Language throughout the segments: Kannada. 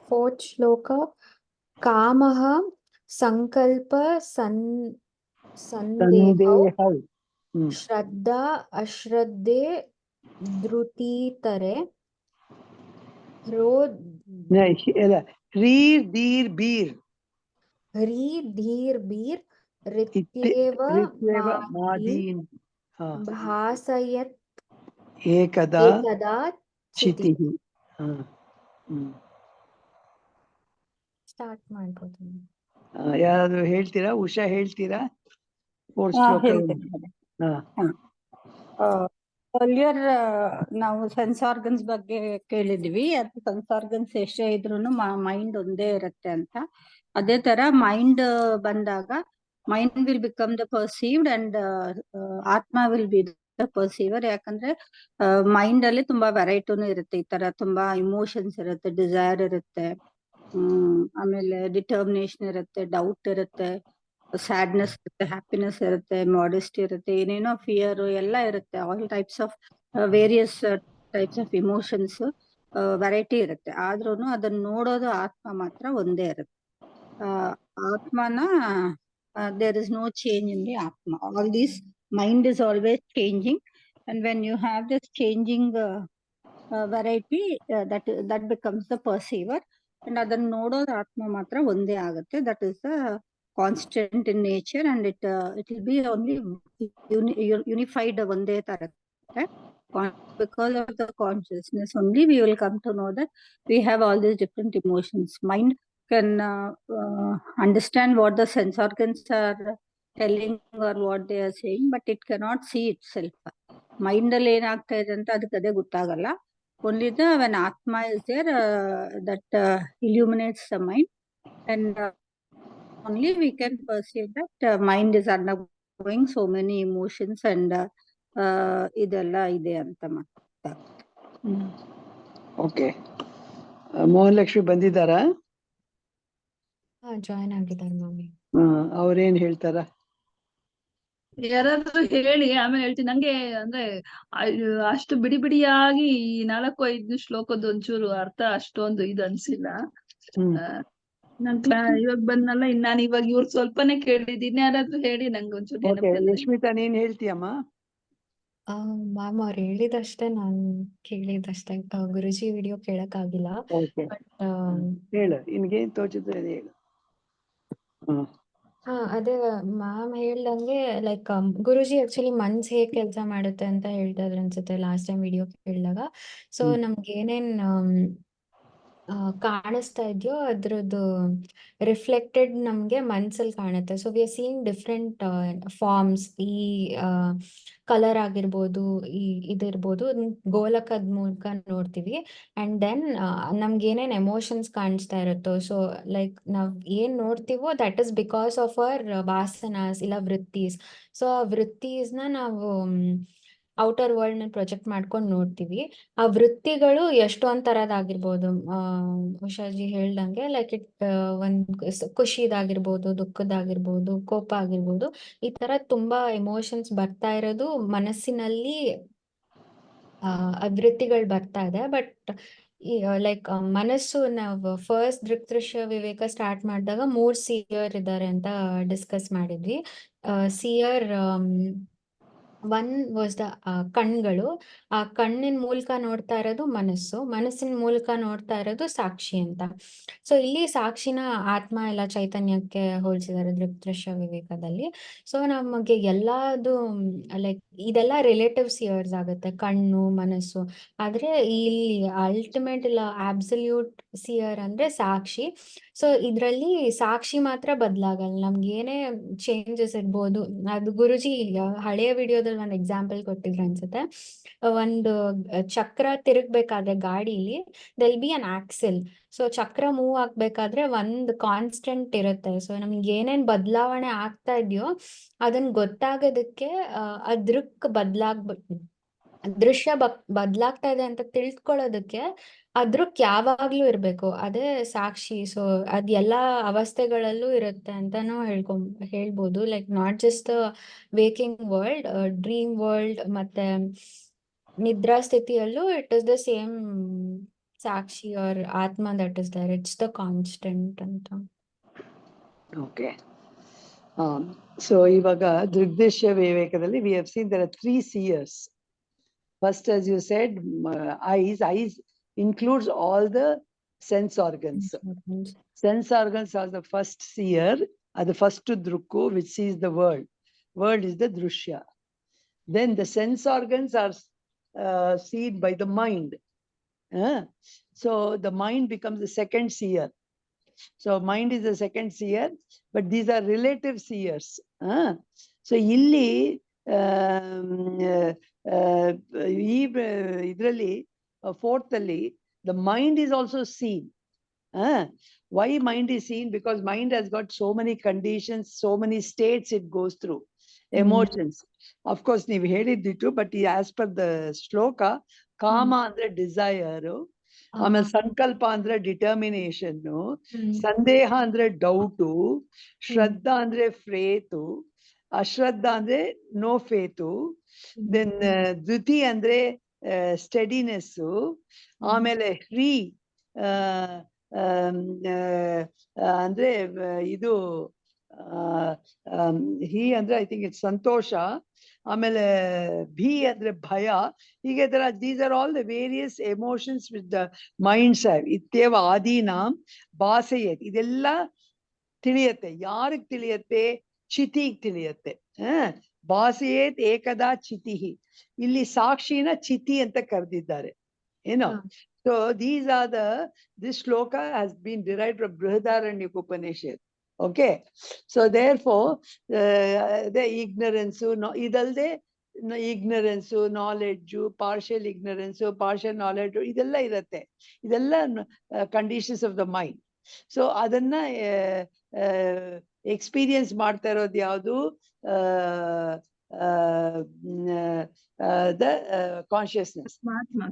Fourth shloka. कामः संकल्प संदेहौ ಸಂದೇಹೌ. श्रद्धा अश्रद्धे ಧೃತಿತರೆ ಹ್ರೋದ್ ಇಲ್ಲ, ರೀರ್ ದೀರ್ ಬೀರ್ ಹ್ರೀ ಧೀರ್ ಬೀರ್ ಇತ್ತಿ ರಿತ್ಯೇವ ರಿತ್ಯೇವ ಮಾದೀನ್ ಮಾದೀನ್ ಭಾಸಯತ್ ಏಕದಾ ಏಕದಾ ಚಿತಿ. ಚಿತಿ. ಹ್ಮ್ ಸ್ಟಾರ್ಟ್ ಮಾಡ್ಬೋದು. ಯಾರಾದ್ರೂ ಹೇಳ್ತೀರಾ? ಉಷಾ ಹೇಳ್ತೀರಾ? ಫೋರ್ತ್ ಹಾ, ಶ್ಲೋಕ. ಹೇಳ್ತೇನೆ madam. ಅರ್ಲಿಯರ್ ನಾವು ಸೆನ್ಸ್ ಆರ್ಗನ್ಸ್ ಬಗ್ಗೆ ಕೇಳಿದ್ವಿ. ಅದು ಸೆನ್ಸ್ ಆರ್ಗನ್ಸ್ ಎಷ್ಟೇ ಇದ್ರು ಮೈಂಡ್ ಒಂದೇ ಇರುತ್ತೆ ಅಂತ. ಅದೇ ತರ ಮೈಂಡ್ ಬಂದಾಗ mind will become the perceived and ಆತ್ಮ ವಿಲ್ ಬಿ ದ ಪರ್ಸೀವರ್. ಯಾಕಂದ್ರೆ ಮೈಂಡ್ ಅಲ್ಲಿ ತುಂಬಾ ವೆರೈಟಿನೂ ಇರುತ್ತೆ. ಈ ತರ ತುಂಬಾ ಇಮೋಷನ್ಸ್ ಇರುತ್ತೆ, ಡಿಸೈರ್ ಇರುತ್ತೆ, ಆಮೇಲೆ ಡಿಟರ್ಮಿನೇಷನ್ ಇರುತ್ತೆ, ಡೌಟ್ ಇರುತ್ತೆ, ಸ್ಯಾಡ್ನೆಸ್ ಇರುತ್ತೆ, ಹ್ಯಾಪಿನೆಸ್ ಇರುತ್ತೆ, ಮಾಡೆಸ್ಟಿ ಇರುತ್ತೆ, ಏನೇನೋ ಫಿಯರ್ ಎಲ್ಲ ಇರುತ್ತೆ. All types of various types of emotions variety ಇರುತ್ತೆ. ಆದ್ರೂ ಅದನ್ನ ನೋಡೋದು ಆತ್ಮ ಮಾತ್ರ ಒಂದೇ ಇರುತ್ತೆ. ಆತ್ಮನ there is no change in the ಆತ್ಮ. All these mind is always changing, and when you have this changing variety, that becomes the perceiver. And ಅದನ್ನ ನೋಡೋದು ಆತ್ಮ ಮಾತ್ರ ಒಂದೇ ಆಗುತ್ತೆ. That is the constant in nature, and it will be only unified ಒಂದೇ ತರ ಇರುತ್ತೆ. Because of the consciousness only we will come to know that we have all these different emotions. Mind can understand what the sense organs are telling or what they are saying, but it cannot see itself. Mind ಅಲ್ಲಿ ಏನಾಗ್ತಾ ಇದೆ ಅಂತ ಅದಕ್ಕೆ ಅದೇ ಗೊತ್ತಾಗಲ್ಲ. Only when Atma is there, that illuminates the mind, and only we can perceive that mind is undergoing so many emotions and ಇದೆಲ್ಲ ಇದೆ ಅಂತ ಮಾತಾಗುತ್ತೆ. ಓಕೆ. ಮೋಹನ್ ಲಕ್ಷ್ಮಿ ಬಂದಿದ್ದಾರಾ? ಜಾಯ್ನ್ ಆಗಿದ್ದಾರೆ ಮಮ್ಮಿ. ಅವ್ರೇನ್ ಹೇಳ್ತಾರ? ಯಾರಾದ್ರೂ ಹೇಳಿ, ಆಮೇಲೆ ಹೇಳ್ತೀನಿ. ನಂಗೆ ಅಂದ್ರೆ ಅಷ್ಟು ಬಿಡಿ ಬಿಡಿಯಾಗಿ ಈ 4-5 ಶ್ಲೋಕದ ಒಂಚೂರು ಅರ್ಥ ಅಷ್ಟೊಂದು ಇದು ಅನ್ಸಿಲ್ಲ. ಇವಾಗ ಬಂದ್ನಲ್ಲ, ನಾನು ಇವಾಗ ಇವ್ರು ಸ್ವಲ್ಪನೇ ಕೇಳಿದ್ದೀನಿ. ಯಾರಾದ್ರೂ ಹೇಳಿ ನಂಗೆ ಒಂಚೂರು ನೆನಪಿಲ್ಲ. ಯಶ್ಮಿತಾ, ನೀನ್ ಹೇಳ್ತೀಯಮ್ಮ? ಮ್ಯಾಮ್ ಅವ್ರು ಹೇಳಿದಷ್ಟೇ ನಾನು ಕೇಳಿದಷ್ಟೇ. ಗುರುಜಿ ವಿಡಿಯೋ ಕೇಳಕ್ಕಾಗಿಲ್ಲ. ಬಟ್ ಹೇಳು, ನಿನ್ಗೇನ್ ತೋಚಿದ್ರೆ ಹೇಳು. ಅದೇ ಮ್ಯಾಮ್ ಹೇಳ್ದಂಗೆ ಲೈಕ್ ಗುರುಜಿ ಆಕ್ಚುಲಿ ಮನ್ಸ್ ಹೇಗ್ ಕೆಲಸ ಮಾಡುತ್ತೆ ಅಂತ ಹೇಳ್ತಾ ಇದ್ರು ಅನ್ಸುತ್ತೆ ಲಾಸ್ಟ್ ಟೈಮ್ ವಿಡಿಯೋ ಕೇಳಿದಾಗ. ಸೊ ನಮ್ಗೆ ಏನೇನ್ ಕಾಣಿಸ್ತಾ ಇದೆಯೋ ಅದ್ರದ್ದು ರಿಫ್ಲೆಕ್ಟೆಡ್ ನಮ್ಗೆ ಮನ್ಸಲ್ಲಿ ಕಾಣುತ್ತೆ. So we are seeing different forms. ಈ ಕಲರ್ ಆಗಿರ್ಬೋದು, ಈ ಇದಿರ್ಬೋದು, ಗೋಲಕದ ಮೂಲಕ ನೋಡ್ತೀವಿ. ಅಂಡ್ ದೆನ್ ನಮ್ಗೆ ಏನೇನ್ ಎಮೋಷನ್ಸ್ ಕಾಣಿಸ್ತಾ ಇರುತ್ತೋ, ಸೊ ಲೈಕ್ ನಾವ್ ಏನ್ ನೋಡ್ತೀವೋ that is because of our ವಾಸನಾಸ್ ಇಲ್ಲ ವೃತ್ತೀಸ್. ಸೊ ಆ ವೃತ್ತೀಸ್ನ ನಾವು ಔಟರ್ ವರ್ಲ್ಡ್ ನ ಪ್ರೊಜೆಕ್ಟ್ ಮಾಡ್ಕೊಂಡು ನೋಡ್ತೀವಿ. ಆ ವೃತ್ತಿಗಳು ಎಷ್ಟೊಂದ್ ತರದಾಗಿರ್ಬೋದು. ಉಷಾಜಿ ಹೇಳ್ದಂಗೆ ಲೈಕ್ ಒಂದ್ ಖುಷಿದಾಗಿರ್ಬೋದು, ದುಃಖದಾಗಿರ್ಬೋದು, ಕೋಪ ಆಗಿರ್ಬೋದು. ಈ ತರ ತುಂಬಾ ಎಮೋಷನ್ಸ್ ಬರ್ತಾ ಇರೋದು ಮನಸ್ಸಿನಲ್ಲಿ ವೃತ್ತಿಗಳು ಬರ್ತಾ ಇದೆ. ಬಟ್ ಲೈಕ್ ಮನಸ್ಸು ನಾವು ಫಸ್ಟ್ ದೃಕ್ದೃಶ್ಯ ವಿವೇಕ ಸ್ಟಾರ್ಟ್ ಮಾಡಿದಾಗ 3 ಸಿಯರ್ ಇದ್ದಾರೆ ಅಂತ ಡಿಸ್ಕಸ್ ಮಾಡಿದ್ವಿ. ಸಿಯರ್ ಒನ್ ವಾಸ್ ದ ಕಣ್ಗಳು. ಆ ಕಣ್ಣಿನ ಮೂಲಕ ನೋಡ್ತಾ ಇರೋದು ಮನಸ್ಸು, ಮನಸ್ಸಿನ ಮೂಲಕ ನೋಡ್ತಾ ಇರೋದು ಸಾಕ್ಷಿ ಅಂತ. ಸೊ ಇಲ್ಲಿ ಸಾಕ್ಷಿನ ಆತ್ಮ ಇಲ್ಲ ಚೈತನ್ಯಕ್ಕೆ ಹೋಲಿಸಿದ್ದಾರೆ ದೃಕ್ದೃಶ್ಯ ವಿವೇಕದಲ್ಲಿ. ಸೊ ನಮಗೆ ಎಲ್ಲದು ಲೈಕ್ ಇದೆಲ್ಲ ರಿಲೇಟಿವ್ ಸಿಯರ್ಸ್ ಆಗುತ್ತೆ, ಕಣ್ಣು ಮನಸ್ಸು. ಆದ್ರೆ ಇಲ್ಲಿ ಅಲ್ಟಿಮೇಟ್ ಇಲ್ಲ ಆಬ್ಸಲ್ಯೂಟ್ ಸಿಯರ್ ಅಂದ್ರೆ ಸಾಕ್ಷಿ. ಸೊ ಇದ್ರಲ್ಲಿ ಸಾಕ್ಷಿ ಮಾತ್ರ ಬದಲಾಗಲ್ಲ. ನಮ್ಗೆ ಏನೇ ಚೇಂಜಸ್ ಇರ್ಬೋದು. ಅದು ಗುರುಜಿ ಹಳೆಯ ವಿಡಿಯೋದಲ್ಲಿ ಒಂದು ಎಕ್ಸಾಂಪಲ್ ಕೊಟ್ಟಿದ್ರು ಅನ್ಸುತ್ತೆ. ಒಂದು ಚಕ್ರ ತಿರುಗ್ಬೇಕಾದ್ರೆ ಗಾಡಿಲಿ there'll be an axle. So ಚಕ್ರ ಮೂವ್ ಆಗ್ಬೇಕಾದ್ರೆ ಒಂದು ಕಾನ್ಸ್ಟೆಂಟ್ ಇರುತ್ತೆ. ಸೊ ನಮ್ಗೆ ಏನೇನ್ ಬದಲಾವಣೆ ಆಗ್ತಾ ಇದೆಯೋ ಅದನ್ನ ಗೊತ್ತಾಗೋದಕ್ಕೆ ದೃಶ್ಯ ಬದಲಾಗ್ತಾ ಇದೆ ಅಂತ ತಿಳ್ಕೊಳ್ಳೋದಕ್ಕೆ ಅದ್ರಕ್ ಯಾವಾಗ್ಲೂ ಇರ್ಬೇಕು. ಅದೇ ಸಾಕ್ಷಿ. ಸೊ ಅದ್ ಎಲ್ಲಾ ಅವಸ್ಥೆಗಳಲ್ಲೂ ಇರುತ್ತೆ ಅಂತಾನು ಹೇಳ್ಬೋದು. Like not just waking world, dream world ಮತ್ತೆ ನಿದ್ರಾ ಸ್ಥಿತಿಯಲ್ಲೂ ಇಟ್ ಇಸ್ ದ ಸೇಮ್ ಸಾಕ್ಷಿ or ಆತ್ಮ that is there, it's the constant ಅಂತ. Okay. So ಇವಾಗ ದೃಗ್ದೃಶ್ಯ ವಿವೇಕದಲ್ಲಿ we have seen there are 3 seers. First, as you said, eyes includes all the sense organs. Sense organs are the first seer, are the first to drukku, which sees the world. World is the drushya. Then the sense organs are seen by the mind. So the mind becomes the second seer. So mind is the second seer, but these are relative seers. So illi idರಲ್ಲಿ fourth ಅಲ್ಲಿ the mind is also seen. Why mind is seen? Because mind has got so many conditions, so many states it goes through. Emotions. Of course, ನೀವು ಹೇಳಿದ್ದಿತ್ತು, but as per the shloka, ಕಾಮ ಅಂದ್ರೆ desire, ಆಮೇಲೆ ಸಂಕಲ್ಪ ಅಂದ್ರೆ ಡಿಟರ್ಮಿನೇಷನ್, ಸಂದೇಹ ಅಂದ್ರೆ ಡೌಟು, ಶ್ರದ್ಧಾ ಅಂದ್ರೆ ಫೇತು, ಅಶ್ರದ್ಧಾ ಅಂದ್ರೆ ನೋ ಫೇತು, ದೆನ್ ಧೃತಿ ಅಂದ್ರೆ ಸ್ಟಡಿನೆಸ್, ಆಮೇಲೆ ಹ್ರೀ ಅಂದ್ರೆ ಇದು ಹಿ ಅಂದ್ರೆ ಐ ಥಿಂಕ್ ಇಟ್ಸ್ ಸಂತೋಷ, ಆಮೇಲೆ ಭಿ ಅಂದ್ರೆ ಭಯ. ಹೀಗೆ these are all the various emotions which the minds have. ಇತ್ಯೇವ ಆದೀನಾಂ ಭಾಸಯೇತ್. ಇದೆಲ್ಲ ತಿಳಿಯತ್ತೆ. ಯಾರಿಗೆ ತಿಳಿಯತ್ತೆ? ಚಿತಿಗ್ ತಿಳಿಯತ್ತೆ. ಭಾಸಯೇತ್ ಏಕದಾ ಚಿತಿಹಿ. ಇಲ್ಲಿ ಸಾಕ್ಷಿನ ಚಿತಿ ಅಂತ ಕರೆದಿದ್ದಾರೆ, ಏನೋ. So these are this shloka has been derived from Brihadaranyaka Upanishad. Okay, so therefore the ignorance, idalde ignorance, knowledge, partial ignorance, partial knowledge, idella irutte. Idella conditions of the mind. So adanna experience ಮಾಡ್ತಾ ಇರೋದು ಯಾವುದು? The consciousness.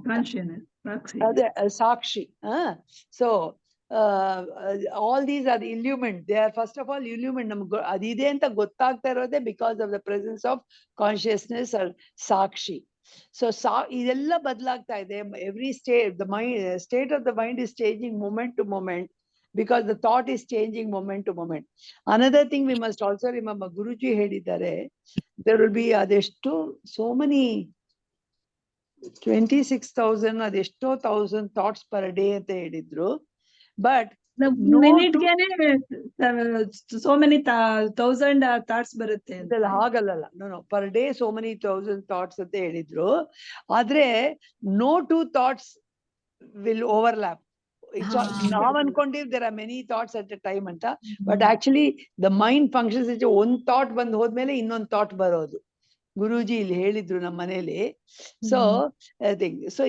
Consciousness. Sakshi. So all these are illumined. They are first of all illumined. ನಮ್ಗೆ ಅದಿದೆ ಅಂತ ಗೊತ್ತಾಗ್ತಾ ಇರೋದೇ because of the presence of consciousness or sakshi. So ಇದೆಲ್ಲ ಬದಲಾಗ್ತಾ ಇದೆ. Every state, the mind, state of the mind is changing moment to moment, because the thought is changing moment to moment. Another thing we must also remember, Guruji ಹೇಳಿದ್ದಾರೆ, there will be ಅದೆಷ್ಟು so many 26,000 ಅದೆಷ್ಟೋ 1,000 ಥಾಟ್ಸ್ ಪರ್ ಡೇ ಅಂತ ಹೇಳಿದ್ರು. ಬಟ್ ಮಿನಿಟ್ಗೆನೆ ಸೋ ಮೆನಿ 1,000 ಥಾಟ್ಸ್ ಬರುತ್ತೆ. ಹಾಗಲ್ಲ, no per day so many 1,000 thoughts ಅಂತ ಹೇಳಿದ್ರು. ಆದ್ರೆ no two thoughts will overlap. ನಾವ್ ಅನ್ಕೊಂಡಿವ್ there are many thoughts at a time ಅಂತ, but actually the mind functions is ಒಂದ್ ಥಾಟ್ ಬಂದ್ ಹೋದ್ಮೇಲೆ ಇನ್ನೊಂದ್ ಥಾಟ್ ಬರೋದು. ಗುರೂಜಿ ಇಲ್ಲಿ ಹೇಳಿದ್ರು ನಮ್ಮ ಮನೇಲಿ. So I think so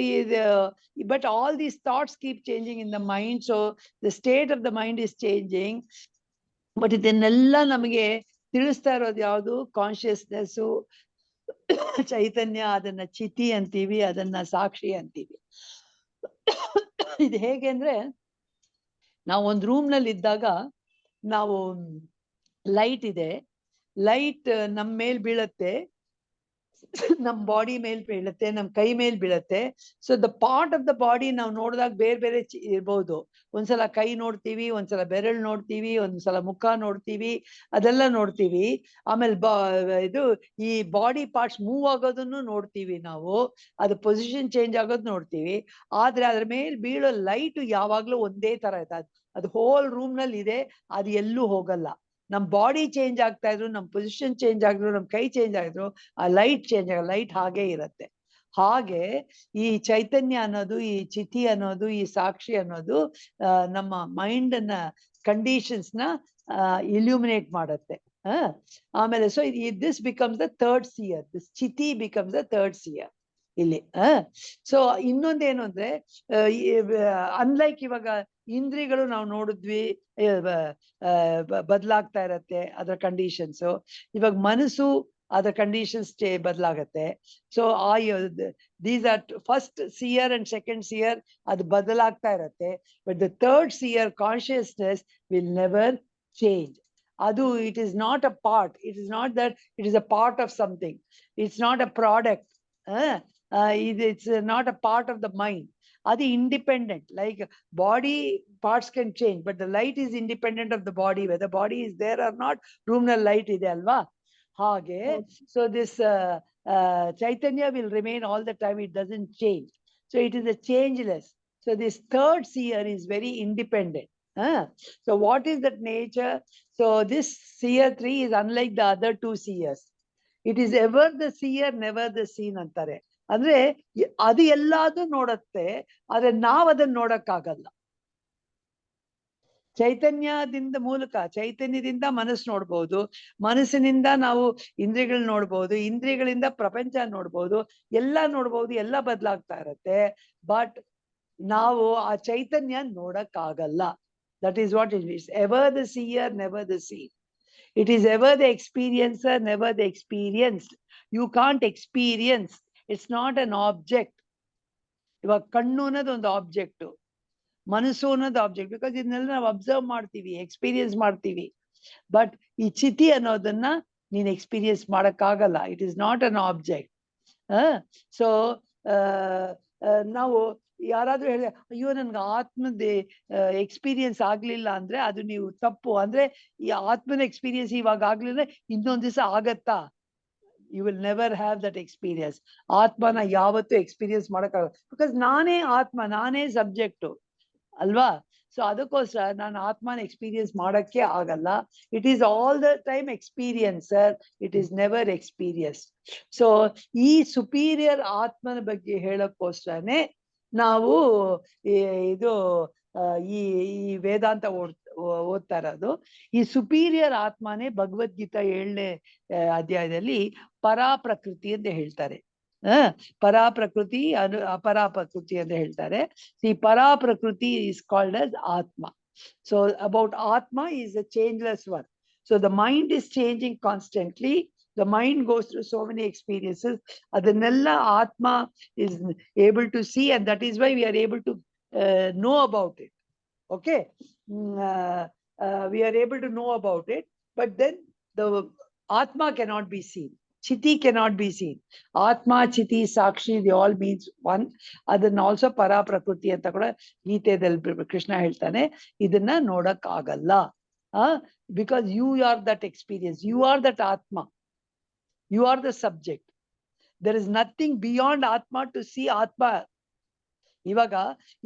but all these thoughts keep changing in the mind, so the state of the mind is changing. But ಇದನ್ನೆಲ್ಲ ನಮಗೆ ತಿಳಿಸ್ತಾ ಇರೋದು ಯಾವುದು? ಕಾನ್ಶಿಯಸ್ನೆಸ್, ಚೈತನ್ಯ. ಅದನ್ನ ಚಿತಿ ಅಂತೀವಿ, ಅದನ್ನ ಸಾಕ್ಷಿ ಅಂತೀವಿ. ಇದು ಹೇಗೆ ಅಂದ್ರೆ, ನಾವು ಒಂದು ರೂಮ್ ನಲ್ಲಿ ಇದ್ದಾಗ ನಾವು ಲೈಟ್ ಇದೆ, ಲೈಟ್ ನಮ್ಮ ಮೇಲ್ ಬೀಳತ್ತೆ, ನಮ್ ಬಾಡಿ ಮೇಲ್ ಬೀಳತ್ತೆ, ನಮ್ ಕೈ ಮೇಲ್ ಬೀಳತ್ತೆ. So the part of the body ನಾವು ನೋಡಿದಾಗ ಬೇರೆ ಬೇರೆ ಇರ್ಬೋದು. ಒಂದ್ಸಲ ಕೈ ನೋಡ್ತೀವಿ, ಒಂದ್ಸಲ ಬೆರಳು ನೋಡ್ತೀವಿ, ಒಂದ್ಸಲ ಮುಖ ನೋಡ್ತೀವಿ, ಅದೆಲ್ಲ ನೋಡ್ತೀವಿ. ಆಮೇಲೆ ಇದು ಈ ಬಾಡಿ ಪಾರ್ಟ್ಸ್ ಮೂವ್ ಆಗೋದನ್ನು ನೋಡ್ತೀವಿ ನಾವು, ಅದು ಪೊಸಿಷನ್ ಚೇಂಜ್ ಆಗೋದು ನೋಡ್ತೀವಿ. ಆದ್ರೆ ಅದ್ರ ಮೇಲೆ ಬೀಳೋ ಲೈಟ್ ಯಾವಾಗ್ಲೂ ಒಂದೇ ತರ ಇದೆ. ಅದು ಹೋಲ್ ರೂಮ್ ನಲ್ಲಿ ಇದೆ, ಅದು ಎಲ್ಲೂ ಹೋಗಲ್ಲ. ನಮ್ ಬಾಡಿ ಚೇಂಜ್ ಆಗ್ತಾ ಇದ್ರು, ನಮ್ ಪೊಸಿಷನ್ ಚೇಂಜ್ ಆಗಿದ್ರು, ನಮ್ ಕೈ ಚೇಂಜ್ ಆಗಿದ್ರು, ಆ ಲೈಟ್ ಚೇಂಜ್ ಆಗ ಲೈಟ್ ಹಾಗೆ ಇರತ್ತೆ. ಹಾಗೆ ಈ ಚೈತನ್ಯ ಅನ್ನೋದು, ಈ ಚಿತಿ ಅನ್ನೋದು, ಈ ಸಾಕ್ಷಿ ಅನ್ನೋದು ನಮ್ಮ ಮೈಂಡ್ ಅನ್ನ ಕಂಡೀಷನ್ಸ್ ನ ಇಲ್ಯೂಮಿನೇಟ್ ಮಾಡತ್ತೆ. ಆಮೇಲೆ so this becomes the third seer. This ಚಿತಿ ಬಿಕಮ್ಸ್ ದ ಥರ್ಡ್ ಸಿಯರ್ ಇಲ್ಲಿ. ಸೊ ಇನ್ನೊಂದೇನು ಅಂದ್ರೆ, ಅನ್ಲೈಕ್ ಇವಾಗ ಇಂದ್ರಿಯಗಳು ನಾವು ನೋಡಿದ್ವಿ ಬದಲಾಗ್ತಾ ಇರತ್ತೆ ಅದರ ಕಂಡೀಷನ್ಸ್. ಇವಾಗ ಮನಸ್ಸು ಅದರ ಕಂಡೀಷನ್ಸ್ ಬದಲಾಗತ್ತೆ. So these are first seer and second seer, ಅದು ಬದಲಾಗ್ತಾ ಇರತ್ತೆ. But the third seer, consciousness, will never change. ಅದು it is not a part. It is not that it is a part of something. It's not a product. It's not a part of the mind. ಅದು independent. Like body parts can change, but the light is independent of the body. Whether the body is there or not, room ನಲ್ಲಿ light ಇದೆ ಅಲ್ವಾ? ಹಾಗೆ so this Chaitanya will remain all the time. It doesn't change. So it is a changeless. So this third seer is very independent. So what is that nature? So this seer 3 is unlike the other 2 seers. It is ever the seer, never the seen ಅಂತಾರೆ. ಅಂದ್ರೆ ಅದು ಎಲ್ಲಾದು ನೋಡತ್ತೆ, ಆದ್ರೆ ನಾವ್ ಅದನ್ನ ನೋಡಕ್ಕಾಗಲ್ಲ. ಚೈತನ್ಯದಿಂದ ಮೂಲಕ, ಚೈತನ್ಯದಿಂದ ಮನಸ್ಸು ನೋಡ್ಬೋದು, ಮನಸ್ಸಿನಿಂದ ನಾವು ಇಂದ್ರಿಯಗಳು ನೋಡ್ಬೋದು, ಇಂದ್ರಿಯಗಳಿಂದ ಪ್ರಪಂಚ ನೋಡ್ಬೋದು, ಎಲ್ಲ ನೋಡ್ಬೋದು, ಎಲ್ಲ ಬದಲಾಗ್ತಾ ಇರತ್ತೆ. ಬಟ್ ನಾವು ಆ ಚೈತನ್ಯ ನೋಡಕ್ಕಾಗಲ್ಲ. That is what it is. Ever the seer, never the seen. It is ever the experiencer, never the experienced. You can't experience. It's not an object. ಇವಾಗ ಕಣ್ಣು ಅನ್ನೋದು ಒಂದು ಆಬ್ಜೆಕ್ಟ್, ಮನಸ್ಸು ಅನ್ನೋದು ಆಬ್ಜೆಕ್ಟ್. ಬಿಕಾಸ್ ಇದನ್ನೆಲ್ಲ ನಾವು ಅಬ್ಸರ್ವ್ ಮಾಡ್ತೀವಿ, ಎಕ್ಸ್ಪೀರಿಯನ್ಸ್ ಮಾಡ್ತೀವಿ. ಬಟ್ ಈ ಚಿತಿ ಅನ್ನೋದನ್ನ ನೀನ್ ಎಕ್ಸ್ಪೀರಿಯನ್ಸ್ ಮಾಡಕ್ಕಾಗಲ್ಲ. It is not an object. So ನಾವು ಯಾರಾದ್ರೂ ಹೇಳಿ ಅಯ್ಯೋ ನನ್ಗೆ ಆತ್ಮದ ಎಕ್ಸ್ಪೀರಿಯನ್ಸ್ ಆಗ್ಲಿಲ್ಲ ಅಂದ್ರೆ ಅದು ನೀವು ತಪ್ಪು. ಅಂದ್ರೆ ಈ ಆತ್ಮನ ಎಕ್ಸ್ಪೀರಿಯನ್ಸ್ ಇವಾಗ ಆಗ್ಲಿಲ್ಲ, ಇನ್ನೊಂದ್ ದಿವಸ ಆಗತ್ತಾ? You will never have that experience. ಆತ್ಮನ ಯಾವತ್ತೂ ಎಕ್ಸ್ಪೀರಿಯನ್ಸ್ ಮಾಡಕ್ಕಾಗಲ್ಲ. ಬಿಕಾಸ್ ನಾನೇ ಆತ್ಮ, ನಾನೇ ಸಬ್ಜೆಕ್ಟು ಅಲ್ವಾ? ಸೊ ಅದಕ್ಕೋಸ್ಕರ ನಾನು ಆತ್ಮನ ಎಕ್ಸ್ಪೀರಿಯನ್ಸ್ ಮಾಡಕ್ಕೆ ಆಗಲ್ಲ. It is all the time experiencer, it is never experience. So ಈ ಸುಪೀರಿಯರ್ ಆತ್ಮನ ಬಗ್ಗೆ ಹೇಳಕ್ಕೋಸ್ಕರನೇ ನಾವು ಇದು ಈ ವೇದಾಂತ ಓದ್ತಾ ಇರೋದು. ಈ ಸುಪೀರಿಯರ್ ಆತ್ಮನೇ ಭಗವದ್ಗೀತಾ 7ನೇ ಅಧ್ಯಾಯದಲ್ಲಿ ಪರಾ ಪ್ರಕೃತಿ ಅಂತ ಹೇಳ್ತಾರೆ. ಪರಾ ಪ್ರಕೃತಿ, ಅಪರಾ ಪ್ರಕೃತಿ ಅಂತ ಹೇಳ್ತಾರೆ. ಈ ಪರಾ ಪ್ರಕೃತಿ is called as Atma. So about Atma is a changeless one. So the mind is changing constantly. The mind goes through so many experiences. Adanella Atma is able to see, and that is why we are able to know about it. Okay, we are able to know about it. But then the Atma cannot be seen. Chiti cannot be seen. Atma, Chiti, Sakshi, they all means one. Adanna also Para Prakriti anta kuda Geetedalli Krishna ಹೇಳ್ತಾನೆ. ಇದನ್ನ ನೋಡಕ್ ಆಗಲ್ಲ. Because you are that experience. You are that Atma. You are the subject. There is nothing beyond Atma to see Atma. ಇವಾಗ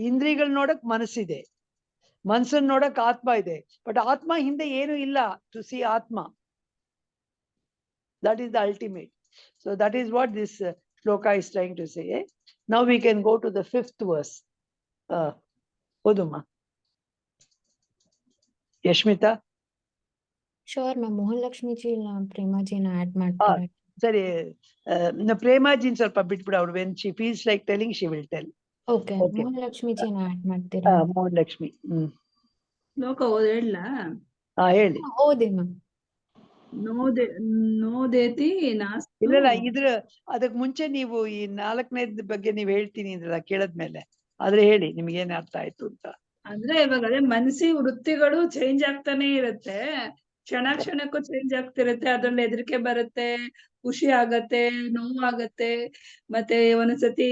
ಇಂದ್ರಿಯಗಳು ನೋಡಕ್ ಮನಸ್ಸಿದೆ, ಮನಸ್ಸನ್ನು ನೋಡಕ್ ಆತ್ಮ ಇದೆ. ಬಟ್ ಆತ್ಮ ಹಿಂದೆ ಏನು ಇಲ್ಲ ಟು ಸಿ ಆತ್ಮ. That is the ultimate. So that is what this shloka is trying to say. Now we can go to the 5th verse. Oduma. Yashmita. Sure ma'am. Mohan Lakshmi G ಇಲ್ಲ ಪ್ರೇಮಾಜಿನ ಆಡ್ ಮಾಡ್ತಾರೆ. ಸರಿ, ಪ್ರೇಮಾಜಿನ್ ಸ್ವಲ್ಪ ಬಿಟ್ಬಿಡ. ಅವ್ರು when she feels like telling, she will tell. Okay, Mohan Lakshmi ಜಿನ ಆಡ್ ಮಾಡ್ತೀರಾ? ಮೋಹನ್ ಲಕ್ಷ್ಮಿ. ಶ್ಲೋಕ ಹೇಳ ಹೇಳಿ. ಓದಿ ಮ್ಯಾಮ್. ನೋದೇತಿ ನಾಸ್ತು. ಇಲ್ಲ, ಅದಕ್ ಮುಂಚೆ ನೀವು ಈ 4ನೇದ್ ಬಗ್ಗೆ ನೀವ್ ಹೇಳ್ತೀನಿ ಅಂದ್ರಲ್ಲ ಕೇಳದ್ಮೇಲೆ, ಆದ್ರೆ ಹೇಳಿ ನಿಮ್ಗೆ ಏನ್ ಅರ್ಥ ಆಯ್ತು ಅಂತ. ಅಂದ್ರೆ ಇವಾಗ ಅದೇ ಮನಸ್ಸಿ ವೃತ್ತಿಗಳು ಚೇಂಜ್ ಆಗ್ತಾನೆ ಇರುತ್ತೆ, ಕ್ಷಣ ಕ್ಷಣಕ್ಕೂ ಚೇಂಜ್ ಆಗ್ತಿರುತ್ತೆ. ಅದ್ರಲ್ಲಿ ಹೆದರಿಕೆ ಬರುತ್ತೆ, ಖುಷಿ ಆಗತ್ತೆ, ನೋವಾಗತ್ತೆ, ಮತ್ತೆ ಒಂದೊಂದ್ಸತಿ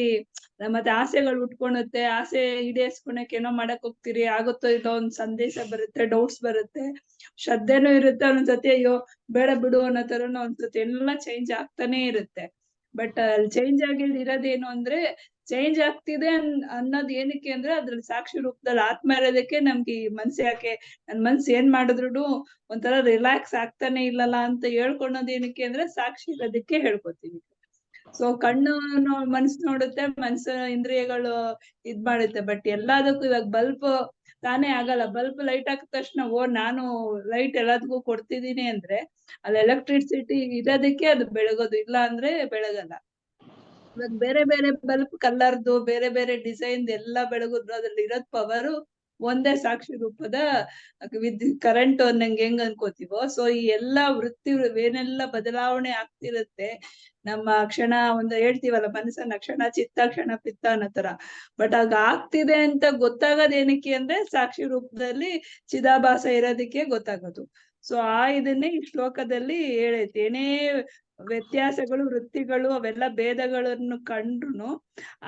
ಮತ್ತೆ ಆಸೆಗಳು ಉಟ್ಕೊಳುತ್ತೆ. ಆಸೆ ಈಡೇರಿಸ್ಕೊಳಕ್ ಏನೋ ಮಾಡಕ್ ಹೋಗ್ತೀರಿ, ಆಗುತ್ತೋ ಇಲ್ಲೋ ಒಂದ್ ಸಂದೇಶ ಬರುತ್ತೆ, ಡೌಟ್ಸ್ ಬರುತ್ತೆ, ಶ್ರದ್ಧೆನೂ ಇರುತ್ತೆ. ಒಂದೊಂದ್ಸತಿ ಅಯ್ಯೋ ಬೇಡ ಬಿಡು ಅನ್ನೋ ತರನು ಒಂದ್ಸತಿ ಎಲ್ಲ ಚೇಂಜ್ ಆಗ್ತಾನೆ ಇರುತ್ತೆ. ಬಟ್ ಅಲ್ಲಿ ಚೇಂಜ್ ಆಗಿರೋದೇನು ಅಂದ್ರೆ, ಚೇಂಜ್ ಆಗ್ತಿದೆ ಅನ್ನೋದು ಏನಕ್ಕೆ ಅಂದ್ರೆ ಅದ್ರಲ್ಲಿ ಸಾಕ್ಷಿ ರೂಪದಲ್ಲಿ ಆತ್ಮ ಇರೋದಕ್ಕೆ ನಮ್ಗೆ ಈ ಮನ್ಸು ಯಾಕೆ ನನ್ ಮನ್ಸು ಏನ್ ಮಾಡಿದ್ರು ಒಂಥರ ರಿಲ್ಯಾಕ್ಸ್ ಆಗ್ತಾನೆ ಇಲ್ಲಲ್ಲ ಅಂತ ಹೇಳ್ಕೊಳೋದು ಏನಕ್ಕೆ ಅಂದ್ರೆ ಸಾಕ್ಷಿ ಇರೋದಕ್ಕೆ ಹೇಳ್ಕೊತೀವಿ. ಸೊ ಕಣ್ಣು ಮನ್ಸು ನೋಡುತ್ತೆ, ಮನ್ಸು ಇಂದ್ರಿಯಗಳು ಇದ್ ಮಾಡುತ್ತೆ. ಬಟ್ ಎಲ್ಲದಕ್ಕೂ ಇವಾಗ ಬಲ್ಬ್ ತಾನೇ ಆಗಲ್ಲ. ಬಲ್ಬ್ ಲೈಟ್ ಹಾಕಿದ ತಕ್ಷಣ ನಾನು ಲೈಟ್ ಎಲ್ಲದಕ್ಕೂ ಕೊಡ್ತಿದೀನಿ ಅಂದ್ರೆ ಅಲ್ಲಿ ಎಲೆಕ್ಟ್ರಿಸಿಟಿ ಇರೋದಕ್ಕೆ ಅದು ಬೆಳಗೋದು, ಇಲ್ಲ ಅಂದ್ರೆ ಬೆಳಗಲ್ಲ. ಇವಾಗ ಬೇರೆ ಬೇರೆ ಬಲ್ಬ್ ಕಲರ್ದು ಬೇರೆ ಬೇರೆ ಡಿಸೈನ್ ಎಲ್ಲ ಬೆಳಗುದ್ರು ಅದ್ರಲ್ಲಿ ಇರೋದ್ ಪವರು ಒಂದೇ ಸಾಕ್ಷಿ ರೂಪದ ವಿದ್ಯುತ್ ಕರೆಂಟ್ ಅನ್ನಂಗೆ ಹೆಂಗ್ ಅನ್ಕೋತೀವೋ. ಸೊ ಈ ಎಲ್ಲಾ ವೃತ್ತಿ ಏನೆಲ್ಲ ಬದಲಾವಣೆ ಆಗ್ತಿರುತ್ತೆ ನಮ್ಮ ಕ್ಷಣ ಒಂದು ಹೇಳ್ತೀವಲ್ಲ ಮನಸ್ಸನ್ನ ಕ್ಷಣ ಚಿತ್ತ ಕ್ಷಣ ಪಿತ್ತ ಅನ್ನೋ ತರ. ಬಟ್ ಆಗ ಆಗ್ತಿದೆ ಅಂತ ಗೊತ್ತಾಗೋದ್ ಏನಕ್ಕೆ ಅಂದ್ರೆ ಸಾಕ್ಷಿ ರೂಪದಲ್ಲಿ ಚಿದಾಭಾಸ ಇರೋದಕ್ಕೆ ಗೊತ್ತಾಗೋದು. ಸೊ ಇದನ್ನೇ ಈ ಶ್ಲೋಕದಲ್ಲಿ ಹೇಳೈತೆ. ಏನೇ ವ್ಯತ್ಯಾಸಗಳು, ವೃತ್ತಿಗಳು, ಅವೆಲ್ಲ ಭೇದಗಳನ್ನು ಕಂಡ್ರು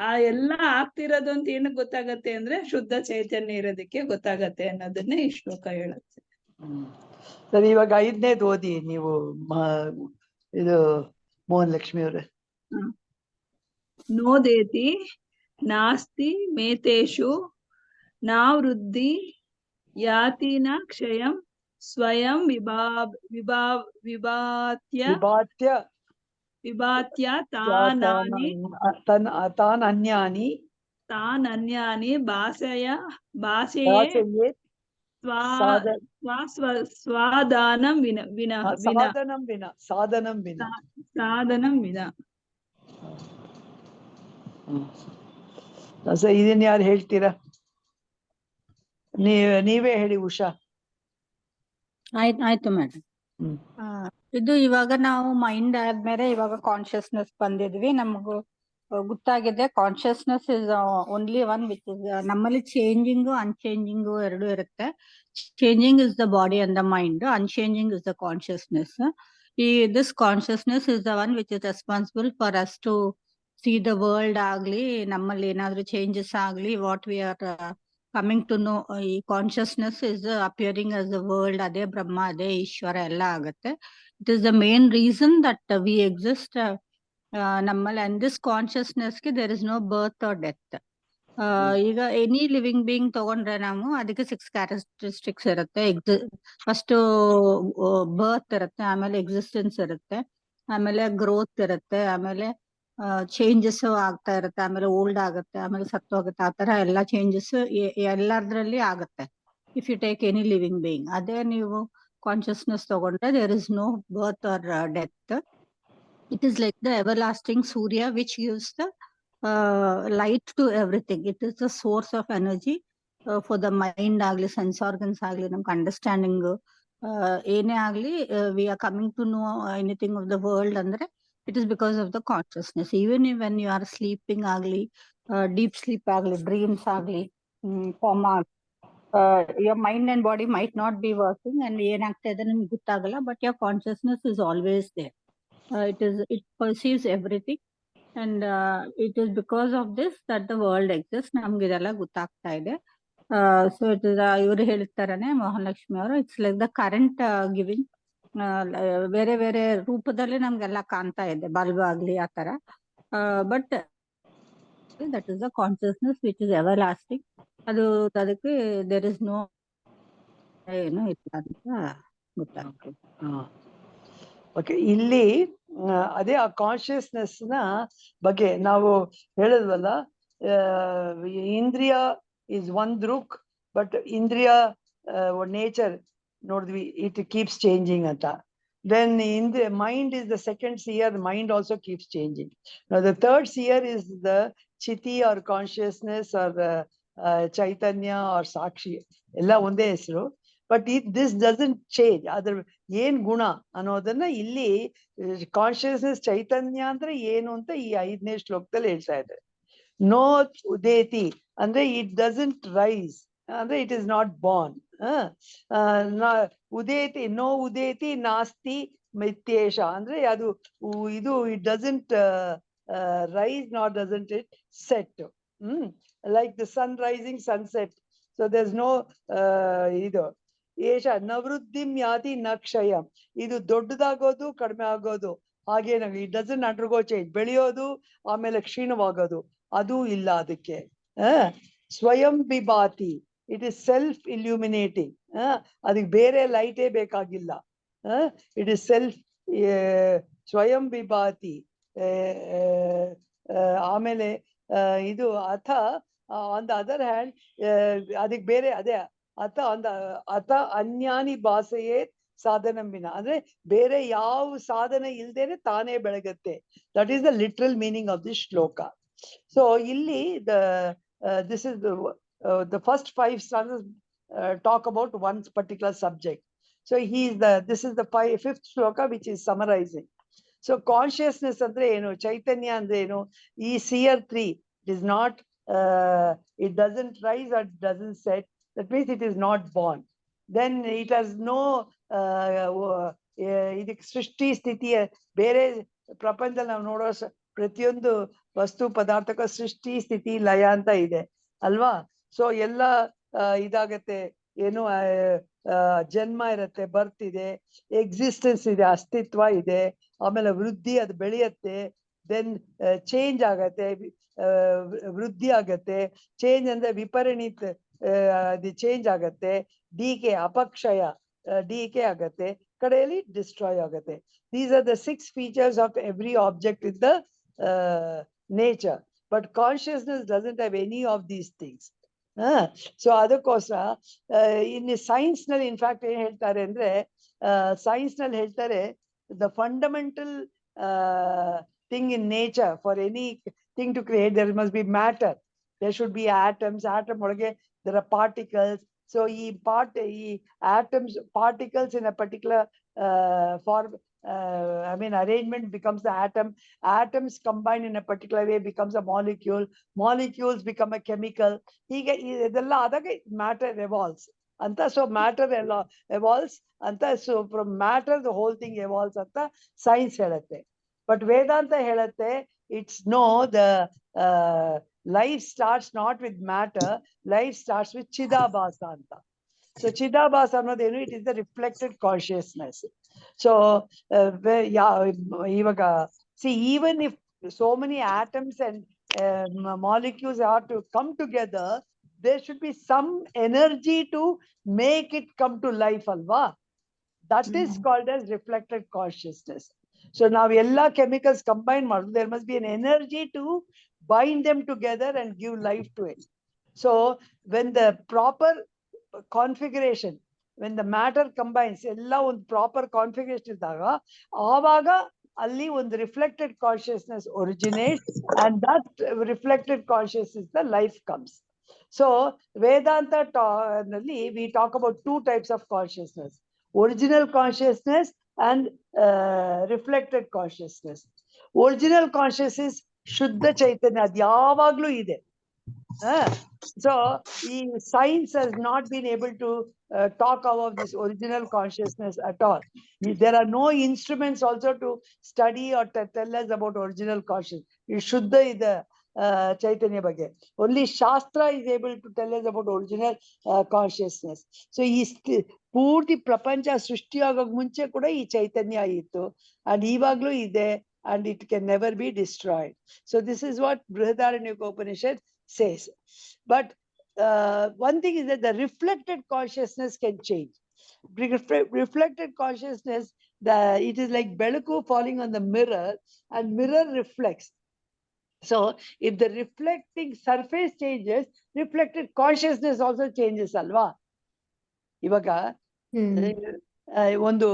ಆ ಎಲ್ಲ ಆಗ್ತಿರೋದು ಅಂತ ಏನಕ್ಕೆ ಗೊತ್ತಾಗತ್ತೆ ಅಂದ್ರೆ ಶುದ್ಧ ಚೈತನ್ಯ ಇರೋದಕ್ಕೆ ಗೊತ್ತಾಗತ್ತೆ ಅನ್ನೋದನ್ನೇ ಈ ಶ್ಲೋಕ ಹೇಳುತ್ತೆ. ಸರಿ, ಇವಾಗ 5ನೇದು ಓದಿ ನೀವು. ಇದು ಮೋಹನ್ ಲಕ್ಷ್ಮಿ ಅವ್ರೆ. ನೋದೇತಿ ನಾಸ್ತಿ ಮೇತೇಷು ನಾವೃದ್ಧಿ ಯಾತಿ ನ ಕ್ಷಯಂ ಸ್ವಯಂ ವಿಭಾತ್ಯ ತಾನಾನಿ ತಾನನ್ಯಾನಿ ಭಾಸೆಯೇ ಸ್ವಾದಾನಂ ಸಾಧನಂ ವಿನ. ಇದನ್ನ ಯಾರು ಹೇಳ್ತೀರಾ? ನೀವೇ ಹೇಳಿ ಉಷಾ. ಆಯ್ತು ಮೇಡಮ್. ಇದು ಇವಾಗ ನಾವು ಮೈಂಡ್ ಆದ್ಮೇಲೆ ಇವಾಗ ಕಾನ್ಶಿಯಸ್ನೆಸ್ ಬಂದಿದ್ವಿ. ನಮಗೂ ಗೊತ್ತಾಗಿದೆ consciousness is only one which is ನಮ್ಮಲ್ಲಿ ಚೇಂಜಿಂಗು ಅನ್ಚೇಂಜಿಂಗು ಎರಡು ಇರುತ್ತೆ. Changing is the body and the mind, unchanging is the consciousness. This consciousness is the one which is responsible for us to see the world ಆಗ್ಲಿ, ನಮ್ಮಲ್ಲಿ ಏನಾದ್ರೂ ಚೇಂಜಸ್ ಆಗ್ಲಿ, what we are coming to know. ಈ consciousness is appearing as the world, ಅದೇ ಬ್ರಹ್ಮ, ಅದೇ ಈಶ್ವರ ಎಲ್ಲ ಆಗುತ್ತೆ. It is the main reason that we exist ನಮ್ಮಲ್ಲಿ. ಅಂಡ್ ದಿಸ್ ಕಾನ್ಶಿಯಸ್ನೆಸ್ಗೆ there is no birth or death. ಈಗ ಎನಿ ಲಿವಿಂಗ್ ಬೀಯಿಂಗ್ ತಗೊಂಡ್ರೆ ನಾವು ಅದಕ್ಕೆ 6 ಕ್ಯಾರೆಕ್ಟರಿಸ್ಟಿಕ್ಸ್ ಇರುತ್ತೆ. ಫಸ್ಟ್ ಬರ್ತ್ ಇರುತ್ತೆ, ಆಮೇಲೆ ಎಕ್ಸಿಸ್ಟೆನ್ಸ್ ಇರುತ್ತೆ, ಆಮೇಲೆ ಗ್ರೋತ್ ಇರುತ್ತೆ, ಆಮೇಲೆ ಚೇಂಜಸ್ ಆಗ್ತಾ ಇರುತ್ತೆ, ಆಮೇಲೆ ಓಲ್ಡ್ ಆಗುತ್ತೆ, ಆಮೇಲೆ ಸತ್ತೋಗುತ್ತೆ. ಆ ತರ ಎಲ್ಲ ಚೇಂಜಸ್ ಎಲ್ಲದ್ರಲ್ಲಿ ಆಗುತ್ತೆ if you take any living being. ಅದೇ ನೀವು ಕಾನ್ಶಿಯಸ್ನೆಸ್ ತಗೊಂಡ್ರೆ there is no birth or death. It is like the everlasting Surya which gives the light to everything. It is the source of energy for the mind agli, sense organs agli, namge understanding ene agli, we are coming to know anything of the world andre it is because of the consciousness. Even when you are sleeping agli, deep sleep agli, dreams agli, coma, your mind and body might not be working and ಏನಾಗ್ತಿದೆ ನಿಮ್ಗೆ ಗೊತ್ತಾಗಲ್ಲ, but your consciousness is always there. It perceives everything, and it is because of this that the world exists. ನಮ್ಗೆ ಇದೆಲ್ಲ ಗೊತ್ತಾಗ್ತಾ ಇದೆ. ಸೊ ಇಟ್ ಇಸ್ ಇವರು ಹೇಳ್ತಾರನೆ ಮೋಹನ್ ಲಕ್ಷ್ಮಿ ಅವರು, it's like the current giving. ಬೇರೆ ಬೇರೆ ರೂಪದಲ್ಲಿ ನಮ್ಗೆಲ್ಲ ಕಾಣ್ತಾ ಇದೆ, ಬಲ್ಬ್ ಆಗ್ಲಿ ಆ ತರ. But that is the consciousness which is ever lasting. ಅದಕ್ಕೆ ದೇರ್ ಇಸ್ ನೋ ಏನು ಇಲ್ಲ ಅಂತ ಗೊತ್ತಾಗ್ತದೆ. ಓಕೆ, ಇಲ್ಲಿ ಅದೇ ಆ ಕಾನ್ಶಿಯಸ್ನೆಸ್ ನ ಬಗ್ಗೆ ನಾವು ಹೇಳಿದ್ವಲ್ಲ. ಇಂದ್ರಿಯ ಇಸ್ ಒನ್ ದೃಕ್, ಬಟ್ ಇಂದ್ರಿಯ ನೇಚರ್ ನೋಡಿದ್ವಿ, ಇಟ್ ಕೀಪ್ಸ್ ಚೇಂಜಿಂಗ್ ಅಂತ. Then in the mind is the second seer, the mind also keeps changing. Now the third seer is the chiti or consciousness or chaitanya or sakshi. Ella onde hesru. But this doesn't change. Other ಏನ್ ಗುಣ ಅನ್ನೋದನ್ನ ಇಲ್ಲಿ ಕಾನ್ಶಿಯಸ್ನೆಸ್ ಚೈತನ್ಯ ಅಂದ್ರೆ ಏನು ಅಂತ ಈ 5ನೇ ಶ್ಲೋಕದಲ್ಲಿ ಹೇಳ್ತಾ ಇದ್ದಾರೆ. ನೋ ಉದೇತಿ ಅಂದ್ರೆ ಇಟ್ ಡಸಂಟ್ ರೈಸ್, ಅಂದ್ರೆ ಇಟ್ ಇಸ್ ನಾಟ್ ಬಾರ್ನ್. ಉದೇತಿ ನೋ ಉದೇತಿ ನಾಸ್ತಿ ಮಿತ್ಯೇಶ ಅಂದ್ರೆ ಅದು ಇದು it doesn't rise not doesn't it set. Like the sun rising sunset. So there is no ಇದು ಏಷ ನವೃದ್ಧಿಂ ಯಾತಿ ನ ಕ್ಷಯಂ. ಇದು ದೊಡ್ಡದಾಗೋದು ಕಡಿಮೆ ಆಗೋದು ಹಾಗೇನಾಗ ಇಟ್ ಡಸಂಟ್ ಅಂಡರ್ಗೋ ಚೇಂಜ್. ಬೆಳೆಯೋದು ಆಮೇಲೆ ಕ್ಷೀಣವಾಗೋದು ಅದು ಇಲ್ಲ ಅದಕ್ಕೆ. ಸ್ವಯಂ ವಿಭಾತಿ, ಇಟ್ ಇಸ್ ಸೆಲ್ಫ್ ಇಲ್ಯೂಮಿನೇಟಿಂಗ್. ಅದಕ್ಕೆ ಬೇರೆ ಲೈಟೇ ಬೇಕಾಗಿಲ್ಲ. ಇಟ್ ಇಸ್ ಸೆಲ್ಫ್ ಸ್ವಯಂ ವಿಭಾತಿ. ಆಮೇಲೆ ಇದು ಅಥ ಆನ್ ದ ಅದರ್ ಹ್ಯಾಂಡ್ ಅದಕ್ಕೆ ಬೇರೆ ಅದೇ ಅಥ ಅನ್ಯಾನಿ ಭಾಸೆಯೇ ಸಾಧನಂಬಿನ ಅಂದ್ರೆ ಬೇರೆ ಯಾವ ಸಾಧನ ಇಲ್ದೇನೆ ತಾನೇ ಬೆಳಗತ್ತೆ. That is the literal meaning of this ಶ್ಲೋಕ. ಸೊ ಇಲ್ಲಿ this is the first 5 stanzas talk about one particular subject. So this is the 5th shloka which is summarizing. So consciousness andre enu, chaitanya andre enu, ee seer 3 it is not it doesn't rise or doesn't set. That means it is not born. Then it has no ಇದಕ್ಕೆ ಸೃಷ್ಟಿ ಸ್ಥಿತಿಯ ಬೇರೆ ಪ್ರಪಂಚದಲ್ಲಿ ನಾವು ನೋಡೋ ಪ್ರತಿಯೊಂದು ವಸ್ತು ಪದಾರ್ಥಕ್ಕೂ ಸೃಷ್ಟಿ ಸ್ಥಿತಿ ಲಯ ಅಂತ ಇದೆ ಅಲ್ವಾ. ಸೊ ಎಲ್ಲ ಇದಾಗತ್ತೆ, ಏನು ಜನ್ಮ ಇರತ್ತೆ, ಬರ್ತ್ ಇದೆ, ಎಕ್ಸಿಸ್ಟೆನ್ಸ್ ಇದೆ, ಅಸ್ತಿತ್ವ ಇದೆ, ಆಮೇಲೆ ವೃದ್ಧಿ, ಅದು ಬೆಳೆಯತ್ತೆ, ದೆನ್ ಚೇಂಜ್ ಆಗತ್ತೆ, ವೃದ್ಧಿ ಆಗತ್ತೆ, ಚೇಂಜ್ ಅಂದ್ರೆ ವಿಪರಿಣಿತ, ಅದು ಚೇಂಜ್ ಆಗತ್ತೆ, ಡಿಕೆ ಅಪಕ್ಷಯ, ಡಿಕೆ ಆಗತ್ತೆ, ಕಡೆಯಲ್ಲಿ ಡಿಸ್ಟ್ರಾಯ್ ಆಗತ್ತೆ. These are the 6 features of every object in the nature, but consciousness doesn't have any of these things. So ಅದಕ್ಕೋಸ್ಕರ ಇನ್ನು ಸೈನ್ಸ್ ನಲ್ಲಿ ಇನ್ಫ್ಯಾಕ್ಟ್ ಏನ್ ಹೇಳ್ತಾರೆ ಅಂದ್ರೆ, ಸೈನ್ಸ್ ನಲ್ಲಿ ಹೇಳ್ತಾರೆ the fundamental thing in nature, for any thing to create, there must be matter, there should be atoms, atom ಒಳಗೆ there are particles. So ಈ atoms, particles in a particular form, I mean arrangement becomes the atom, atoms combine in a particular way becomes a molecule, molecules become a chemical. ಹೀಗೆ ಇದೆಲ್ಲ ಆದಾಗ matter evolves ಅಂತ. ಸೊ matter ಎಲ್ಲ evolves ಅಂತ. So from matter the whole thing evolves ಅಂತ ಸೈನ್ಸ್ ಹೇಳುತ್ತೆ. ಬಟ್ ವೇದಾಂತ ಹೇಳುತ್ತೆ it's no, the life starts not with matter, life starts with chidabhasa ಅಂತ. So chidabhasa ಅನ್ನೋದೇನು, it is the reflected consciousness. So ಇವಾಗ see, even if so many atoms and molecules are to come together, there should be some energy to make it come to life alva. That is called as reflected consciousness. So now ella chemicals combine madu, there must be an energy to bind them together and give life to it. So when the proper configuration, when the matter combines, ella one proper configuration idaga, avaga alli one reflected consciousness originates, and that reflected consciousness the life comes. So Vedanta nalli we talk about 2 types of consciousness: original consciousness and reflected consciousness. Original consciousness Shuddha Chaitanya, ಅದು ಯಾವಾಗ್ಲೂ ಇದೆ. So science has not been able to talk about this original consciousness at all. There are no instruments also to study or tell us about original consciousness. Shuddha ida Chaitanya ಬಗ್ಗೆ. Only Shastra is able to tell us about original consciousness. So ಪೂರ್ತಿ ಪ್ರಪಂಚ ಸೃಷ್ಟಿಯಾಗೋಕ್ ಮುಂಚೆ ಕೂಡ ಈ ಚೈತನ್ಯ ಇತ್ತು, and ಇವಾಗ್ಲೂ ಇದೆ, and it can never be destroyed. So this is what Brihadaranyaka Upanishad says. But one thing is that the reflected consciousness can change. Reflected consciousness, it is like beluku falling on the mirror, and mirror reflects. So if the reflecting surface changes, reflected consciousness also changes alva. ಇವಾಗ ಒಂದು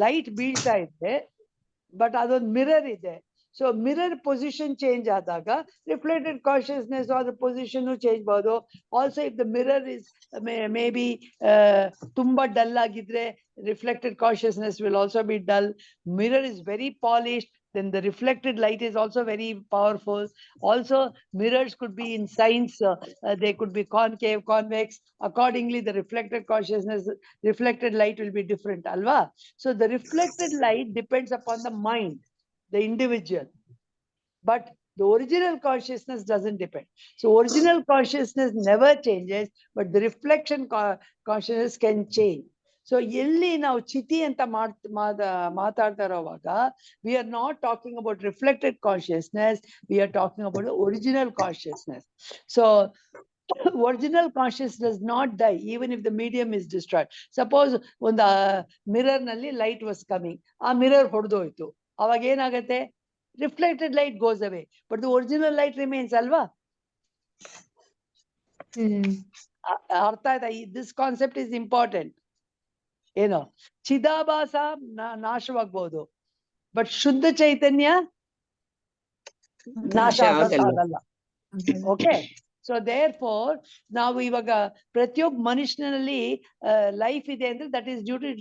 ಲೈಟ್ ಬೀಳ್ತಾ ಇದೆ, ಬಟ್ ಅದೊಂದು ಮಿರರ್ ಇದೆ. ಸೊ ಮಿರರ್ ಪೊಸಿಷನ್ ಚೇಂಜ್ ಆದಾಗ ರಿಫ್ಲೆಕ್ಟೆಡ್ ಕಾನ್ಶಿಯಸ್ನೆಸ್ ಅದ್ರ ಪೊಸಿಷನ್ ಚೇಂಜ್ಬಹುದು. Also if the mirror is may be ತುಂಬಾ ಡಲ್ ಆಗಿದ್ರೆ, reflected consciousness will also be dull. Mirror is very polished, then the reflected light is also very powerful. Also mirrors could be in science, they could be concave, convex. Accordingly the reflected consciousness, reflected light will be different alva. So the reflected light depends upon the mind, the individual, but the original consciousness doesn't depend. So original consciousness never changes, but the reflection consciousness can change. So ಎಲ್ಲಿ ನಾವು ಚಿತಿ ಅಂತ ಮಾತಾಡ್ತಾ ಇರೋವಾಗ, we are not talking about reflected consciousness, we are talking about the original consciousness. So original consciousness does not die even if the medium is destroyed. Suppose ಒಂದು ಮಿರರ್ ನಲ್ಲಿ ಲೈಟ್ was coming, ಆ ಮಿರರ್ ಹೊಡೆದೋಯ್ತು, ಅವಾಗ ಏನಾಗತ್ತೆ? Reflected light goes away, but the original light remains alva. ಅರ್ಥ ಆಯ್ತಾ? This concept is important. ಏನೋ ಚಿದಾಭಾಸ ನಾಶವಾಗಬಹುದು, ಬಟ್ ಶುದ್ಧ ಚೈತನ್ಯ ನಾಶ ಆಗಲ್ಲ. ಓಕೆ, ಸೊ ದೇರ್ ಫೋರ್ ನಾವು ಇವಾಗ ಪ್ರತಿಯೊಬ್ಬ ಮನುಷ್ಯನಲ್ಲಿ ಲೈಫ್ ಇದೆ ಅಂದ್ರೆ that is due to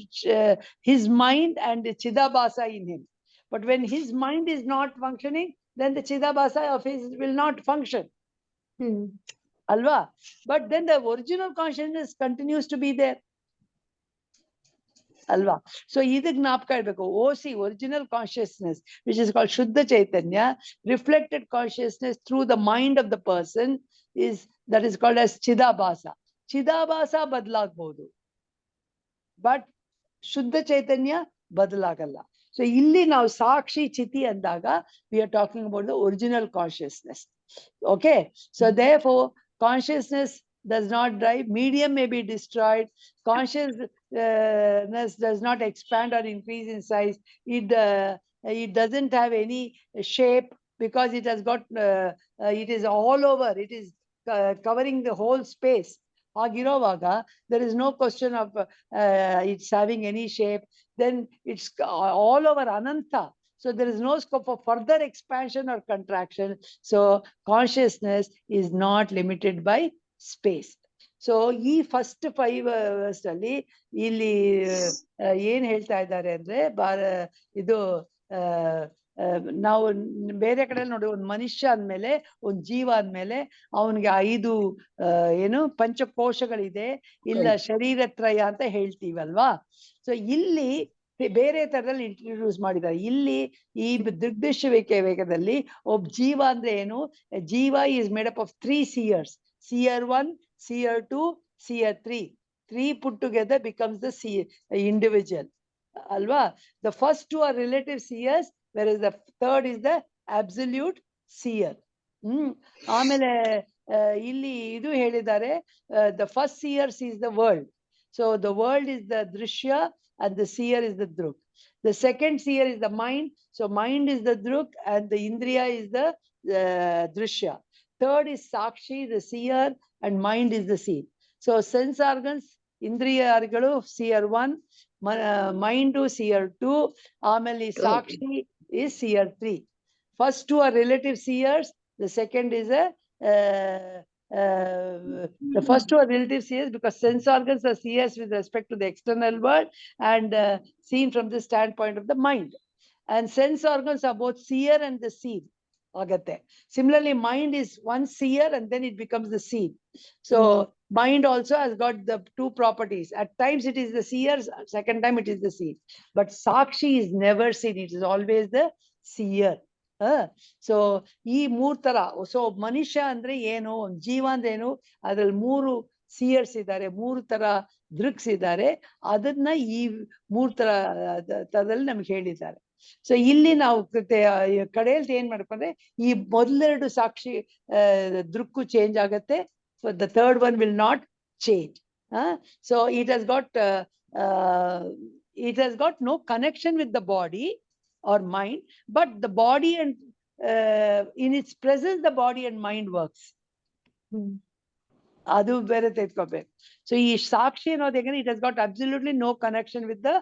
his mind and ಚಿದಾಭಾಸ in him. But when his mind is not functioning, then the chidabhasa of his will not function. Alva? But then the original consciousness continues to be there. ಅಲ್ವಾ? ಸೊ ಇದಕ್ ಜ್ಞಾಪಕ ಇಡ್ಬೇಕು. OC, original consciousness, which is called ಶುದ್ಧ ಚೈತನ್ಯ, reflected consciousness through the mind of the person is that is called as ಚಿದಾಭಾಸ. ಚಿದಾಭಾಸ ಬದಲಾಗಬಹುದು, ಬಟ್ ಶುದ್ಧ ಚೈತನ್ಯ ಬದಲಾಗಲ್ಲ. ಸೊ ಇಲ್ಲಿ ನಾವು ಸಾಕ್ಷಿ ಚಿತಿ ಅಂದಾಗ we are talking about the original consciousness. Okay, so therefore consciousness does not drive, medium may be destroyed, consciousness does not expand or increase in size, it doesn't have any shape because it has got it is all over, it is covering the whole space. Hagirovaga, there is no question of it's having any shape, then it's all over Ananta. So there is no scope for further expansion or contraction. So consciousness is not limited by space. So ಈ ಫಸ್ಟ್ 5 verse ಅಲ್ಲಿ ಇಲ್ಲಿ ಏನ್ ಹೇಳ್ತಾ ಇದ್ದಾರೆ ಅಂದ್ರೆ ಇದು ನಾವು ಬೇರೆ ಕಡೆ ನೋಡಿ, ಒಂದು ಮನುಷ್ಯ ಅಂದ್ಮೇಲೆ, ಒಂದು ಜೀವ ಅಂದ್ಮೇಲೆ ಅವನಿಗೆ 5 ಏನು ಪಂಚಕೋಶಗಳಿದೆ, ಇಲ್ಲ ಶರೀರತ್ರಯ ಅಂತ ಹೇಳ್ತೀವಲ್ವಾ. ಸೊ ಇಲ್ಲಿ ಬೇರೆ ತರದಲ್ಲಿ ಇಂಟ್ರೊಡ್ಯೂಸ್ ಮಾಡಿದ್ದಾರೆ. ಇಲ್ಲಿ ಈ ದೃಗ್ದೃಶ್ಯ ವೇಗದಲ್ಲಿ ಒಬ್ಬ ಜೀವ ಅಂದ್ರೆ ಏನು? ಜೀವ is made up of 3 seers, seer 1, seer 2, seer 3. 3 put together becomes the individual. Alva? The first 2 are relative seers, whereas the third is the absolute seer. ಆಮೇಲೆ ಇಲ್ಲಿ ಇದು ಹೇಳಿದ್ದಾರೆ, the first seer sees the world. So the world is the drishya and the seer is the druk. The second seer is the mind. So mind is the druk and the indriya is the drishya. Third is sakshi, the seer, and mind is the seer. So sense organs, indriya argalu seer 1, mind seer 2, ameli sakshi is seer 3. First 2 are relative seers, the second is a the first 2 are relative seers because sense organs are seers with respect to the external world and seen from the standpoint of the mind. And sense organs are both seer and the seed. Agate. Similarly, mind is one seer and then it becomes the seed. So mind also has got the 2 properties. At times it is the seer, second time it is the seed. But sakshi is never seen, it is always the seer. So ಈ 3 ತರ. ಸೊ ಮನುಷ್ಯ ಅಂದ್ರೆ ಏನು, ಜೀವ ಅಂದ್ರೆ ಏನು, ಅದ್ರಲ್ಲಿ 3 ಸಿಯರ್ಸ್ ಇದ್ದಾರೆ, 3 ತರ ದೃಕ್ಸ್ ಇದ್ದಾರೆ. ಅದನ್ನ ಈ 3 ತರದಲ್ಲಿ ನಮ್ಗೆ ಹೇಳಿದ್ದಾರೆ. ಸೊ ಇಲ್ಲಿ ನಾವು ಕಡೆಯಲ್ಲಿ ಏನ್ ಮಾಡ್ಕೊಂಡ್ರೆ, ಈ ಮೊದಲೆರಡು ಸಾಕ್ಷಿ ದೃಕ್ಕು ಚೇಂಜ್ ಆಗತ್ತೆ. So the third one will not change. So it has got no connection with the body or mind, but the body and in its presence the body and mind works. Adu bere tetkobek. So ee sakshi ಅನ್ನೋದು ಹೇಗೆ, it has got absolutely no connection with the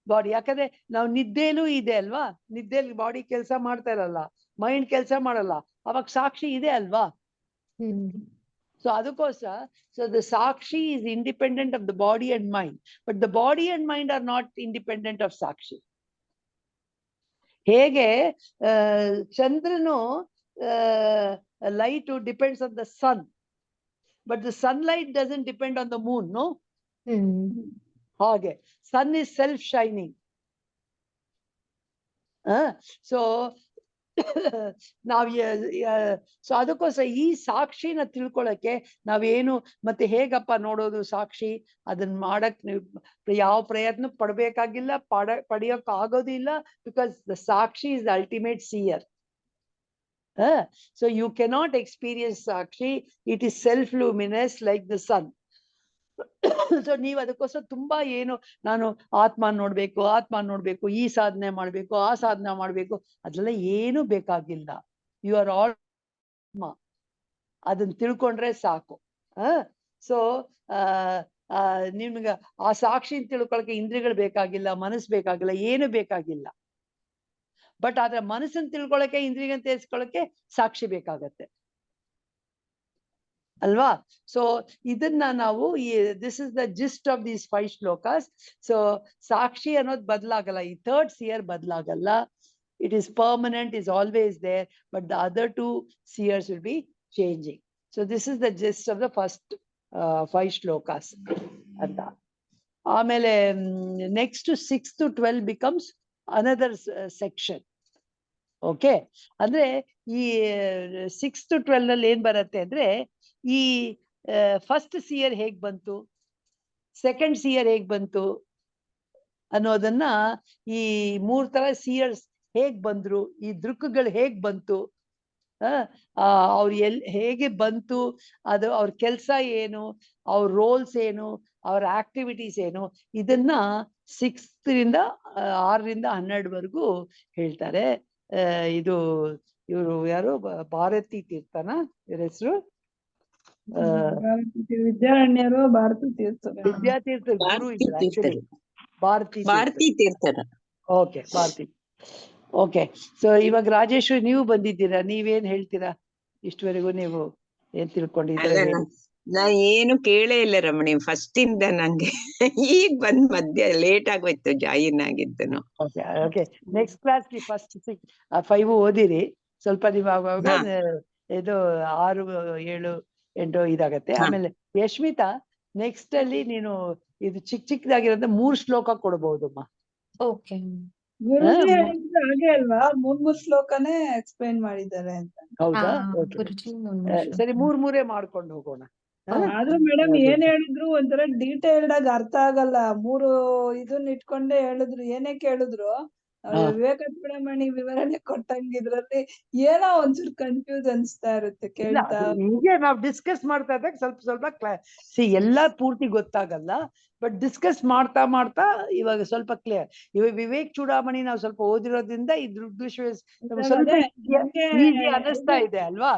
body. ಯಾಕಂದ್ರೆ ನಾವು ನಿದ್ದೆಲೂ ಇದೆ ಅಲ್ವಾ, ನಿದ್ದೆಲಿ ಬಾಡಿ ಕೆಲಸ ಮಾಡ್ತಾ ಇರಲ್ಲ, ಮೈಂಡ್ ಕೆಲಸ ಮಾಡಲ್ಲ, ಅವಾಗ ಸಾಕ್ಷಿ ಇದೆ ಅಲ್ವಾ. ಸೊ ಅದಕ್ಕೋಸ್ಕರ so the sakshi is independent of the body and mind, but the body and mind are not independent of sakshi. ಹೇಗೆ ಚಂದ್ರನು light depends on the sun, but the sunlight doesn't depend on the moon, no? ಹಾಗೆ sun is self shining. So ನಾವ್ ಸೊ ಅದಕ್ಕೋಸ್ಕರ ಈ ಸಾಕ್ಷಿನ ತಿಳ್ಕೊಳಕ್ಕೆ ನಾವೇನು ಮತ್ತೆ ಹೇಗಪ್ಪ ನೋಡೋದು ಸಾಕ್ಷಿ, ಅದನ್ನ ಮಾಡಕ್ ಯಾವ ಪ್ರಯತ್ನ ಪಡ್ಬೇಕಾಗಿಲ್ಲ, ಪಡೆಯೋಕ್ ಆಗೋದಿಲ್ಲ. ಬಿಕಾಸ್ ದ ಸಾಕ್ಷಿ is the ultimate seer. So you cannot experience ಸಾಕ್ಷಿ, it is self luminous like the sun. So ನೀವು ಅದಕ್ಕೋಸ್ಕರ ತುಂಬಾ ಏನು ನಾನು ಆತ್ಮ ನೋಡ್ಬೇಕು, ಈ ಸಾಧನೆ ಮಾಡ್ಬೇಕು, ಆ ಸಾಧನೆ ಮಾಡ್ಬೇಕು, ಅದೆಲ್ಲ ಏನು ಬೇಕಾಗಿಲ್ಲ. ಯು ಆರ್ ಆಲ್ ಆತ್ಮ, ಅದನ್ನ ತಿಳ್ಕೊಂಡ್ರೆ ಸಾಕು. ಸೊ ನಿಮ್ಗ ಆ ಸಾಕ್ಷಿ ತಿಳ್ಕೊಳಕ್ಕೆ ಇಂದ್ರಿಯಗಳು ಬೇಕಾಗಿಲ್ಲ, ಮನಸ್ಸು ಬೇಕಾಗಿಲ್ಲ, ಏನು ಬೇಕಾಗಿಲ್ಲ. ಬಟ್ ಆದ್ರೆ ಮನಸ್ಸನ್ನು ತಿಳ್ಕೊಳಕ್ಕೆ, ಇಂದ್ರಿಯಗಳನ್ನ ತಿಳಿಸ್ಕೊಳಕ್ಕೆ ಸಾಕ್ಷಿ ಬೇಕಾಗತ್ತೆ ಅಲ್ವಾ. ಸೊ ಇದನ್ನ ನಾವು this is the gist of these 5 ಶ್ಲೋಕಾಸ್. ಸೊ ಸಾಕ್ಷಿ ಅನ್ನೋದು ಬದಲಾಗಲ್ಲ, ಈ ಥರ್ಡ್ ಸಿಯರ್ ಬದಲಾಗಲ್ಲ. It is permanent, is always there, but the other 2 seers will be changing. So this is the gist of the first 5 ಶ್ಲೋಕಾಸ್ ಅಂತ. ಆಮೇಲೆ next 6 to 12 becomes another section. Okay, ಅಂದ್ರೆ ಈ 6 to 12 ನಲ್ಲಿ ಏನ್ ಬರುತ್ತೆ ಅಂದ್ರೆ ಈ ಫಸ್ಟ್ ಸಿಯರ್ ಹೇಗ್ ಬಂತು, ಸೆಕೆಂಡ್ ಸಿಯರ್ ಹೇಗ್ ಬಂತು ಅನ್ನೋದನ್ನ, ಈ 3 ತರ ಸಿಯರ್ಸ್ ಹೇಗ್ ಬಂದ್ರು, ಈ ದೃಕ್ಕಗಳು ಹೇಗ್ ಬಂತು, ಅವ್ರು ಹೇಗೆ ಬಂತು, ಅದು ಅವ್ರ ಕೆಲ್ಸ ಏನು, ಅವ್ರ ರೋಲ್ಸ್ ಏನು, ಅವ್ರ ಆಕ್ಟಿವಿಟೀಸ್ ಏನು, ಇದನ್ನ 6 ರಿಂದ 6ರಿಂದ 12ವರೆಗೂ ಹೇಳ್ತಾರೆ. ಇದು ಇವರು ಯಾರು, ಭಾರತಿ ತೀರ್ಥನ ಇವ್ರ ಹೆಸರು, ವಿದ್ಯಾರಣ್ಯರು, ಭಾರತಿ ತೀರ್ಥರು. ವಿದ್ಯಾತೀರ್ಥ ಗುರು ಇದ್ರು ಆಕ್ಚುಲಿ, ಭಾರತಿ ತೀರ್ಥರ. ಓಕೆ, ಭಾರತಿ. ಓಕೆ, ಸೊ ಇವಾಗ ರಾಜೇಶ್ವರಿ ನೀವು ಬಂದಿದ್ದೀರಾ, ನೀವೇನ್ ಹೇಳ್ತೀರಾ? ಇಷ್ಟವರೆಗೂ ನೀವು ಏನ್ ತಿಳ್ಕೊಂಡಿದ್ದೀರಾ? ನಾ ಏನು ಕೇಳೇ ಇಲ್ಲ ರಮಣಿ, ಫಸ್ಟ್ ಇಂದ ನಂಗೆ ಈಗ ಬಂದ್ ಮಧ್ಯ ಲೇಟ್ ಆಗೋಯ್ತು ಜಾಯಿನ್ ಆಗಿದ್ದನು. ಓಕೆ, ನೆಕ್ಸ್ಟ್ ಕ್ಲಾಸ್ ಫಸ್ಟ್ 5 ಓದಿರಿ ಸ್ವಲ್ಪ, ನೀವು ಆವಾಗ ಇದು 6, 7, 8 ಇದಾಗತ್ತೆ. ಆಮೇಲೆ ಯಶ್ಮಿತಾ, ನೆಕ್ಸ್ಟ್ ಅಲ್ಲಿ ನೀನು ಇದು ಚಿಕ್ಕದಾಗಿರೋದ 3 ಶ್ಲೋಕ ಕೊಡ್ಬಹುದಮ್ಮ. ಓಕೆ. ಗುರುಜಿ ಹೇಳಿದ್ರೆ ಹಾಗೆ ಅಲ್ವಾ, 3 ಶ್ಲೋಕನೇ ಎಕ್ಸ್ಪ್ಲೈನ್ ಮಾಡಿದ್ದಾರೆ ಅಂತ. ಹೌದಾ? ಗುರುಜಿ ಸರಿ, 3 ಮಾಡ್ಕೊಂಡು ಹೋಗೋಣ. ಆದ್ರೂ ಮೇಡಮ್ ಏನ್ ಹೇಳಿದ್ರು ಒಂಥರ ಡೀಟೇಲ್ಡ್ ಆಗಿ ಅರ್ಥ ಆಗಲ್ಲ. 3 ಇದನ್ನ ಇಟ್ಕೊಂಡೇ ಹೇಳಿದ್ರು, ಏನೇ ಕೇಳಿದ್ರು ವಿವೇಕ ಚೂಡಾಮಣಿ ವಿವರಣೆ ಕೊಟ್ಟಂಗಿದ್ರಲ್ಲಿ ಏನೋ ಒಂಚೂರು ಕನ್ಫ್ಯೂಸ್ ಅನ್ಸ್ತಾ ಇರುತ್ತೆ ಕೇಳ್ತಾ. ಹೀಗೆ ನಾವು ಡಿಸ್ಕಸ್ ಮಾಡ್ತಾ ಇದ್ದಾಗ ಸ್ವಲ್ಪ ಎಲ್ಲಾ ಪೂರ್ತಿ ಗೊತ್ತಾಗಲ್ಲ, ಬಟ್ ಡಿಸ್ಕಸ್ ಮಾಡ್ತಾ ಇವಾಗ ಸ್ವಲ್ಪ ಕ್ಲಿಯರ್. ಇವಾಗ ವಿವೇಕ್ ಚೂಡಾಮಣಿ ನಾವು ಸ್ವಲ್ಪ ಓದಿರೋದ್ರಿಂದ ಇದ್ರ ಸ್ವಲ್ಪ ಈಸಿ ಅನ್ನಿಸ್ತಾ ಇದೆ ಅಲ್ವಾ?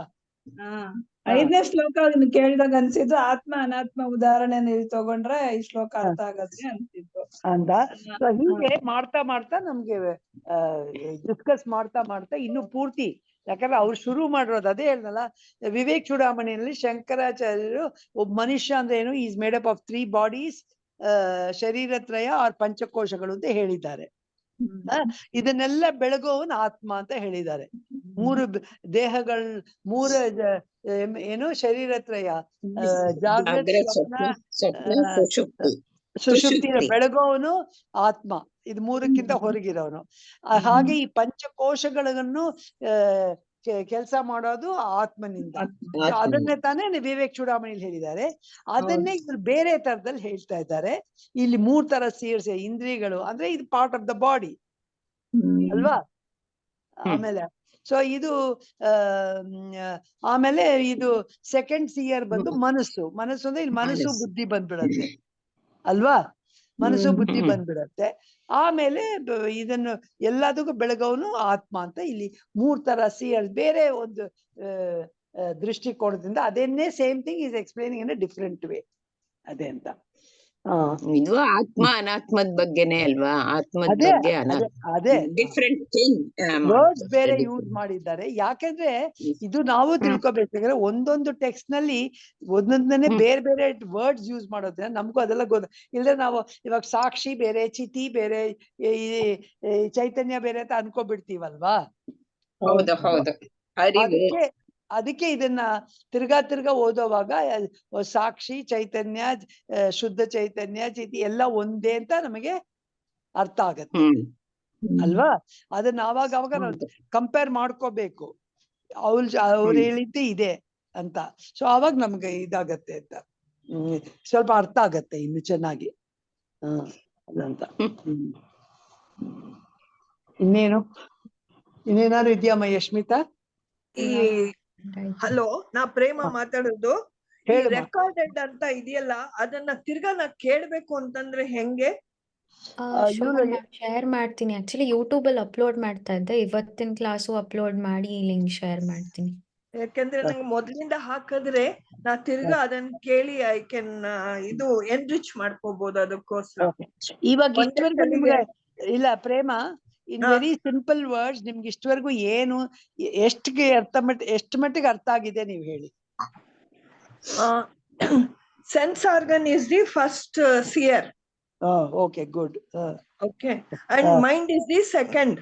5ನೇ ಶ್ಲೋಕ ಅದನ್ನ ಕೇಳಿದಾಗ ಅನ್ಸಿದ್ದು, ಆತ್ಮ ಅನಾತ್ಮ ಉದಾಹರಣೆ ನೀವು ತಗೊಂಡ್ರೆ ಈ ಶ್ಲೋಕ ಅರ್ಥ ಆಗತ್ತೆ ಅನ್ಸಿತ್ತು ಅಂತ. ಹೀಗೆ ಮಾಡ್ತಾ ನಮ್ಗೆ ಡಿಸ್ಕಸ್ ಮಾಡ್ತಾ ಇನ್ನು ಪೂರ್ತಿ, ಯಾಕಂದ್ರೆ ಅವ್ರು ಶುರು ಮಾಡಿರೋದು ಅದೇ ಹೇಳ್ದಲ್ಲ, ವಿವೇಕ್ ಚೂಡಾಮಣಿಯಲ್ಲಿ ಶಂಕರಾಚಾರ್ಯರು ಒಬ್ಬ ಮನುಷ್ಯ ಅಂದ್ರೆ ಏನು, is made up of 3 bodies, ಶರೀರತ್ರಯ ಆರ್ ಪಂಚಕೋಶಗಳು ಅಂತ ಹೇಳಿದ್ದಾರೆ. ಇದನ್ನೆಲ್ಲ ಬೆಳಗೋವನ್ ಆತ್ಮ ಅಂತ ಹೇಳಿದ್ದಾರೆ. 3 ದೇಹಗಳ 3 ಏನು ಶರೀರತ್ರಯ, ಜಾಗ್ರತ್, ಸುಷುಪ್ತಿಯ ಬೆಳಗೋವನು ಆತ್ಮ, ಇದು 3ಕ್ಕಿಂತ ಹೊರಗಿರೋನು. ಹಾಗೆ ಈ ಪಂಚಕೋಶಗಳನ್ನು ಕೆಲಸ ಮಾಡೋದು ಆತ್ಮನಿಂದ. ಅದನ್ನೇ ತಾನೇ ವಿವೇಕ್ ಚೂಡಾಮಣಿಲಿ ಹೇಳಿದ್ದಾರೆ. ಅದನ್ನೇ ಇವ್ರು ಬೇರೆ ತರದಲ್ಲಿ ಹೇಳ್ತಾ ಇದ್ದಾರೆ. ಇಲ್ಲಿ 3 ತರ ಸೇರಿಸಿ, ಇಂದ್ರಿಯಗಳು ಅಂದ್ರೆ ಇದು ಪಾರ್ಟ್ ಆಫ್ ದ ಬಾಡಿ ಅಲ್ವಾ? ಆಮೇಲೆ ಸೊ ಇದು ಆಮೇಲೆ ಇದು ಸೆಕೆಂಡ್ ಸಿಯರ್ ಬಂದು ಮನಸ್ಸು ಅಂದ್ರೆ ಇಲ್ಲಿ ಮನಸ್ಸು ಬುದ್ಧಿ ಬಂದ್ಬಿಡತ್ತೆ ಅಲ್ವಾ? ಮನಸ್ಸು ಬುದ್ಧಿ ಬಂದ್ಬಿಡತ್ತೆ. ಆಮೇಲೆ ಇದನ್ನು ಎಲ್ಲದಕ್ಕೂ ಬೆಳಗವನು ಆತ್ಮ ಅಂತ ಇಲ್ಲಿ 3 ತರ ಸಿಯರ್ ಬೇರೆ ಒಂದು ದೃಷ್ಟಿಕೋನದಿಂದ, ಅದೇನ್ನೇ same thing is explaining in a different way, ಅದೇ ಅಂತ. ಇದು ಆತ್ಮ ಅನಾತ್ಮದ ಬಗ್ಗೆನೇ ಅಲ್ವಾ? ಆತ್ಮದ ಬಗ್ಗೆ ಅದೇ ಡಿಫ್ರೆಂಟ್ ಥಿಂಗ್ ವರ್ಡ್ಸ್ ಬೇರೆ ಯೂಸ್ ಮಾಡಿದ್ದಾರೆ. ಯಾಕೆಂದ್ರೆ ಇದು ನಾವು ತಿಳ್ಕೊಬೇಕಾದ್ರೆ ಒಂದೊಂದು ಟೆಕ್ಸ್ಟ್ ನಲ್ಲಿ ಒಂದೊಂದನ್ನೇ ಬೇರೆ ವರ್ಡ್ಸ್ ಯೂಸ್ ಮಾಡೋದ್ರಿಂದ ನಮಗೂ ಅದೆಲ್ಲ ಇಲ್ಲದೆ ನಾವು ಇವಾಗ ಸಾಕ್ಷಿ ಬೇರೆ, ಚಿತಿ ಬೇರೆ, ಚೈತನ್ಯ ಬೇರೆ ಅಂತ ಅನ್ಕೋಬಿಡ್ತೀವಲ್ವಾ? ಹೌದು. ಅದಕ್ಕೆ ಇದನ್ನ ತಿರ್ಗಾ ಓದೋವಾಗ ಸಾಕ್ಷಿ, ಚೈತನ್ಯ, ಶುದ್ಧ ಚೈತನ್ಯ, ಚಿತಿ ಎಲ್ಲ ಒಂದೇ ಅಂತ ನಮಗೆ ಅರ್ಥ ಆಗತ್ತೆ ಅಲ್ವಾ? ಅದನ್ನ ಅವಾಗ ನಾವು ಕಂಪೇರ್ ಮಾಡ್ಕೋಬೇಕು, ಅವ್ರು ಹೇಳಿದ್ದೆ ಇದೆ ಅಂತ. ಸೊ ಅವಾಗ ನಮ್ಗೆ ಇದಾಗತ್ತೆ ಅಂತ, ಸ್ವಲ್ಪ ಅರ್ಥ ಆಗತ್ತೆ ಇನ್ನು ಚೆನ್ನಾಗಿ ಅದಂತ. ಇನ್ನೇನಾದ್ರು ಇದೆಯಮ್ಮ ಯಶ್ಮಿತಾ? ಹಲೋ, ನಾ ಪ್ರೇಮ ಮಾತಾಡೋದು. ರೆಕಾರ್ಡೆಡ್ ಅಂತ ಇದೆಯಲ್ಲ, ಅದನ್ನ ತಿರ್ಗಾ ನಾ ಕೇಳ್ಬೇಕು ಅಂತಂದ್ರೆ ಹೆಂಗೆ? ಶೇರ್ ಮಾಡ್ತೀನಿ. ಆಕ್ಚುಲಿ ಯೂಟ್ಯೂಬ್ ಅಲ್ಲಿ ಅಪ್ಲೋಡ್ ಮಾಡ್ತಾ ಇದ್ದೆ, ಇವತ್ತಿನ ಕ್ಲಾಸು ಅಪ್ಲೋಡ್ ಮಾಡಿ ಲಿಂಕ್ ಶೇರ್ ಮಾಡ್ತೀನಿ. ಯಾಕಂದ್ರೆ ನಂಗೆ ಮೊದ್ಲಿಂದ ಹಾಕಿದ್ರೆ ನಾ ತಿರ್ಗಾ ಅದನ್ನ ಕೇಳಿ ಐ ಕ್ಯಾನ್ ಇದು ಎನ್ರಿಚ್ ಮಾಡ್ಕೋಬಹುದು ಅದಕ್ಕೋಸ್ಕರ. ಇವಾಗ ಇಷ್ಟವರೆಗೂ ನಿಮ್ಗೆ ಇಲ್ಲ ಪ್ರೇಮ, ಇನ್ ವೆರಿ ಸಿಂಪಲ್ ವರ್ಡ್ಸ್, ನಿಮ್ಗೆ ಇಷ್ಟವರೆಗೂ ಏನು ಎಷ್ಟು ಮಟ್ಟಿಗೆ ಅರ್ಥ ಆಗಿದೆ ನೀವು ಹೇಳಿ. Sense organ is the first seer. Okay, good. Okay, and mind is the second.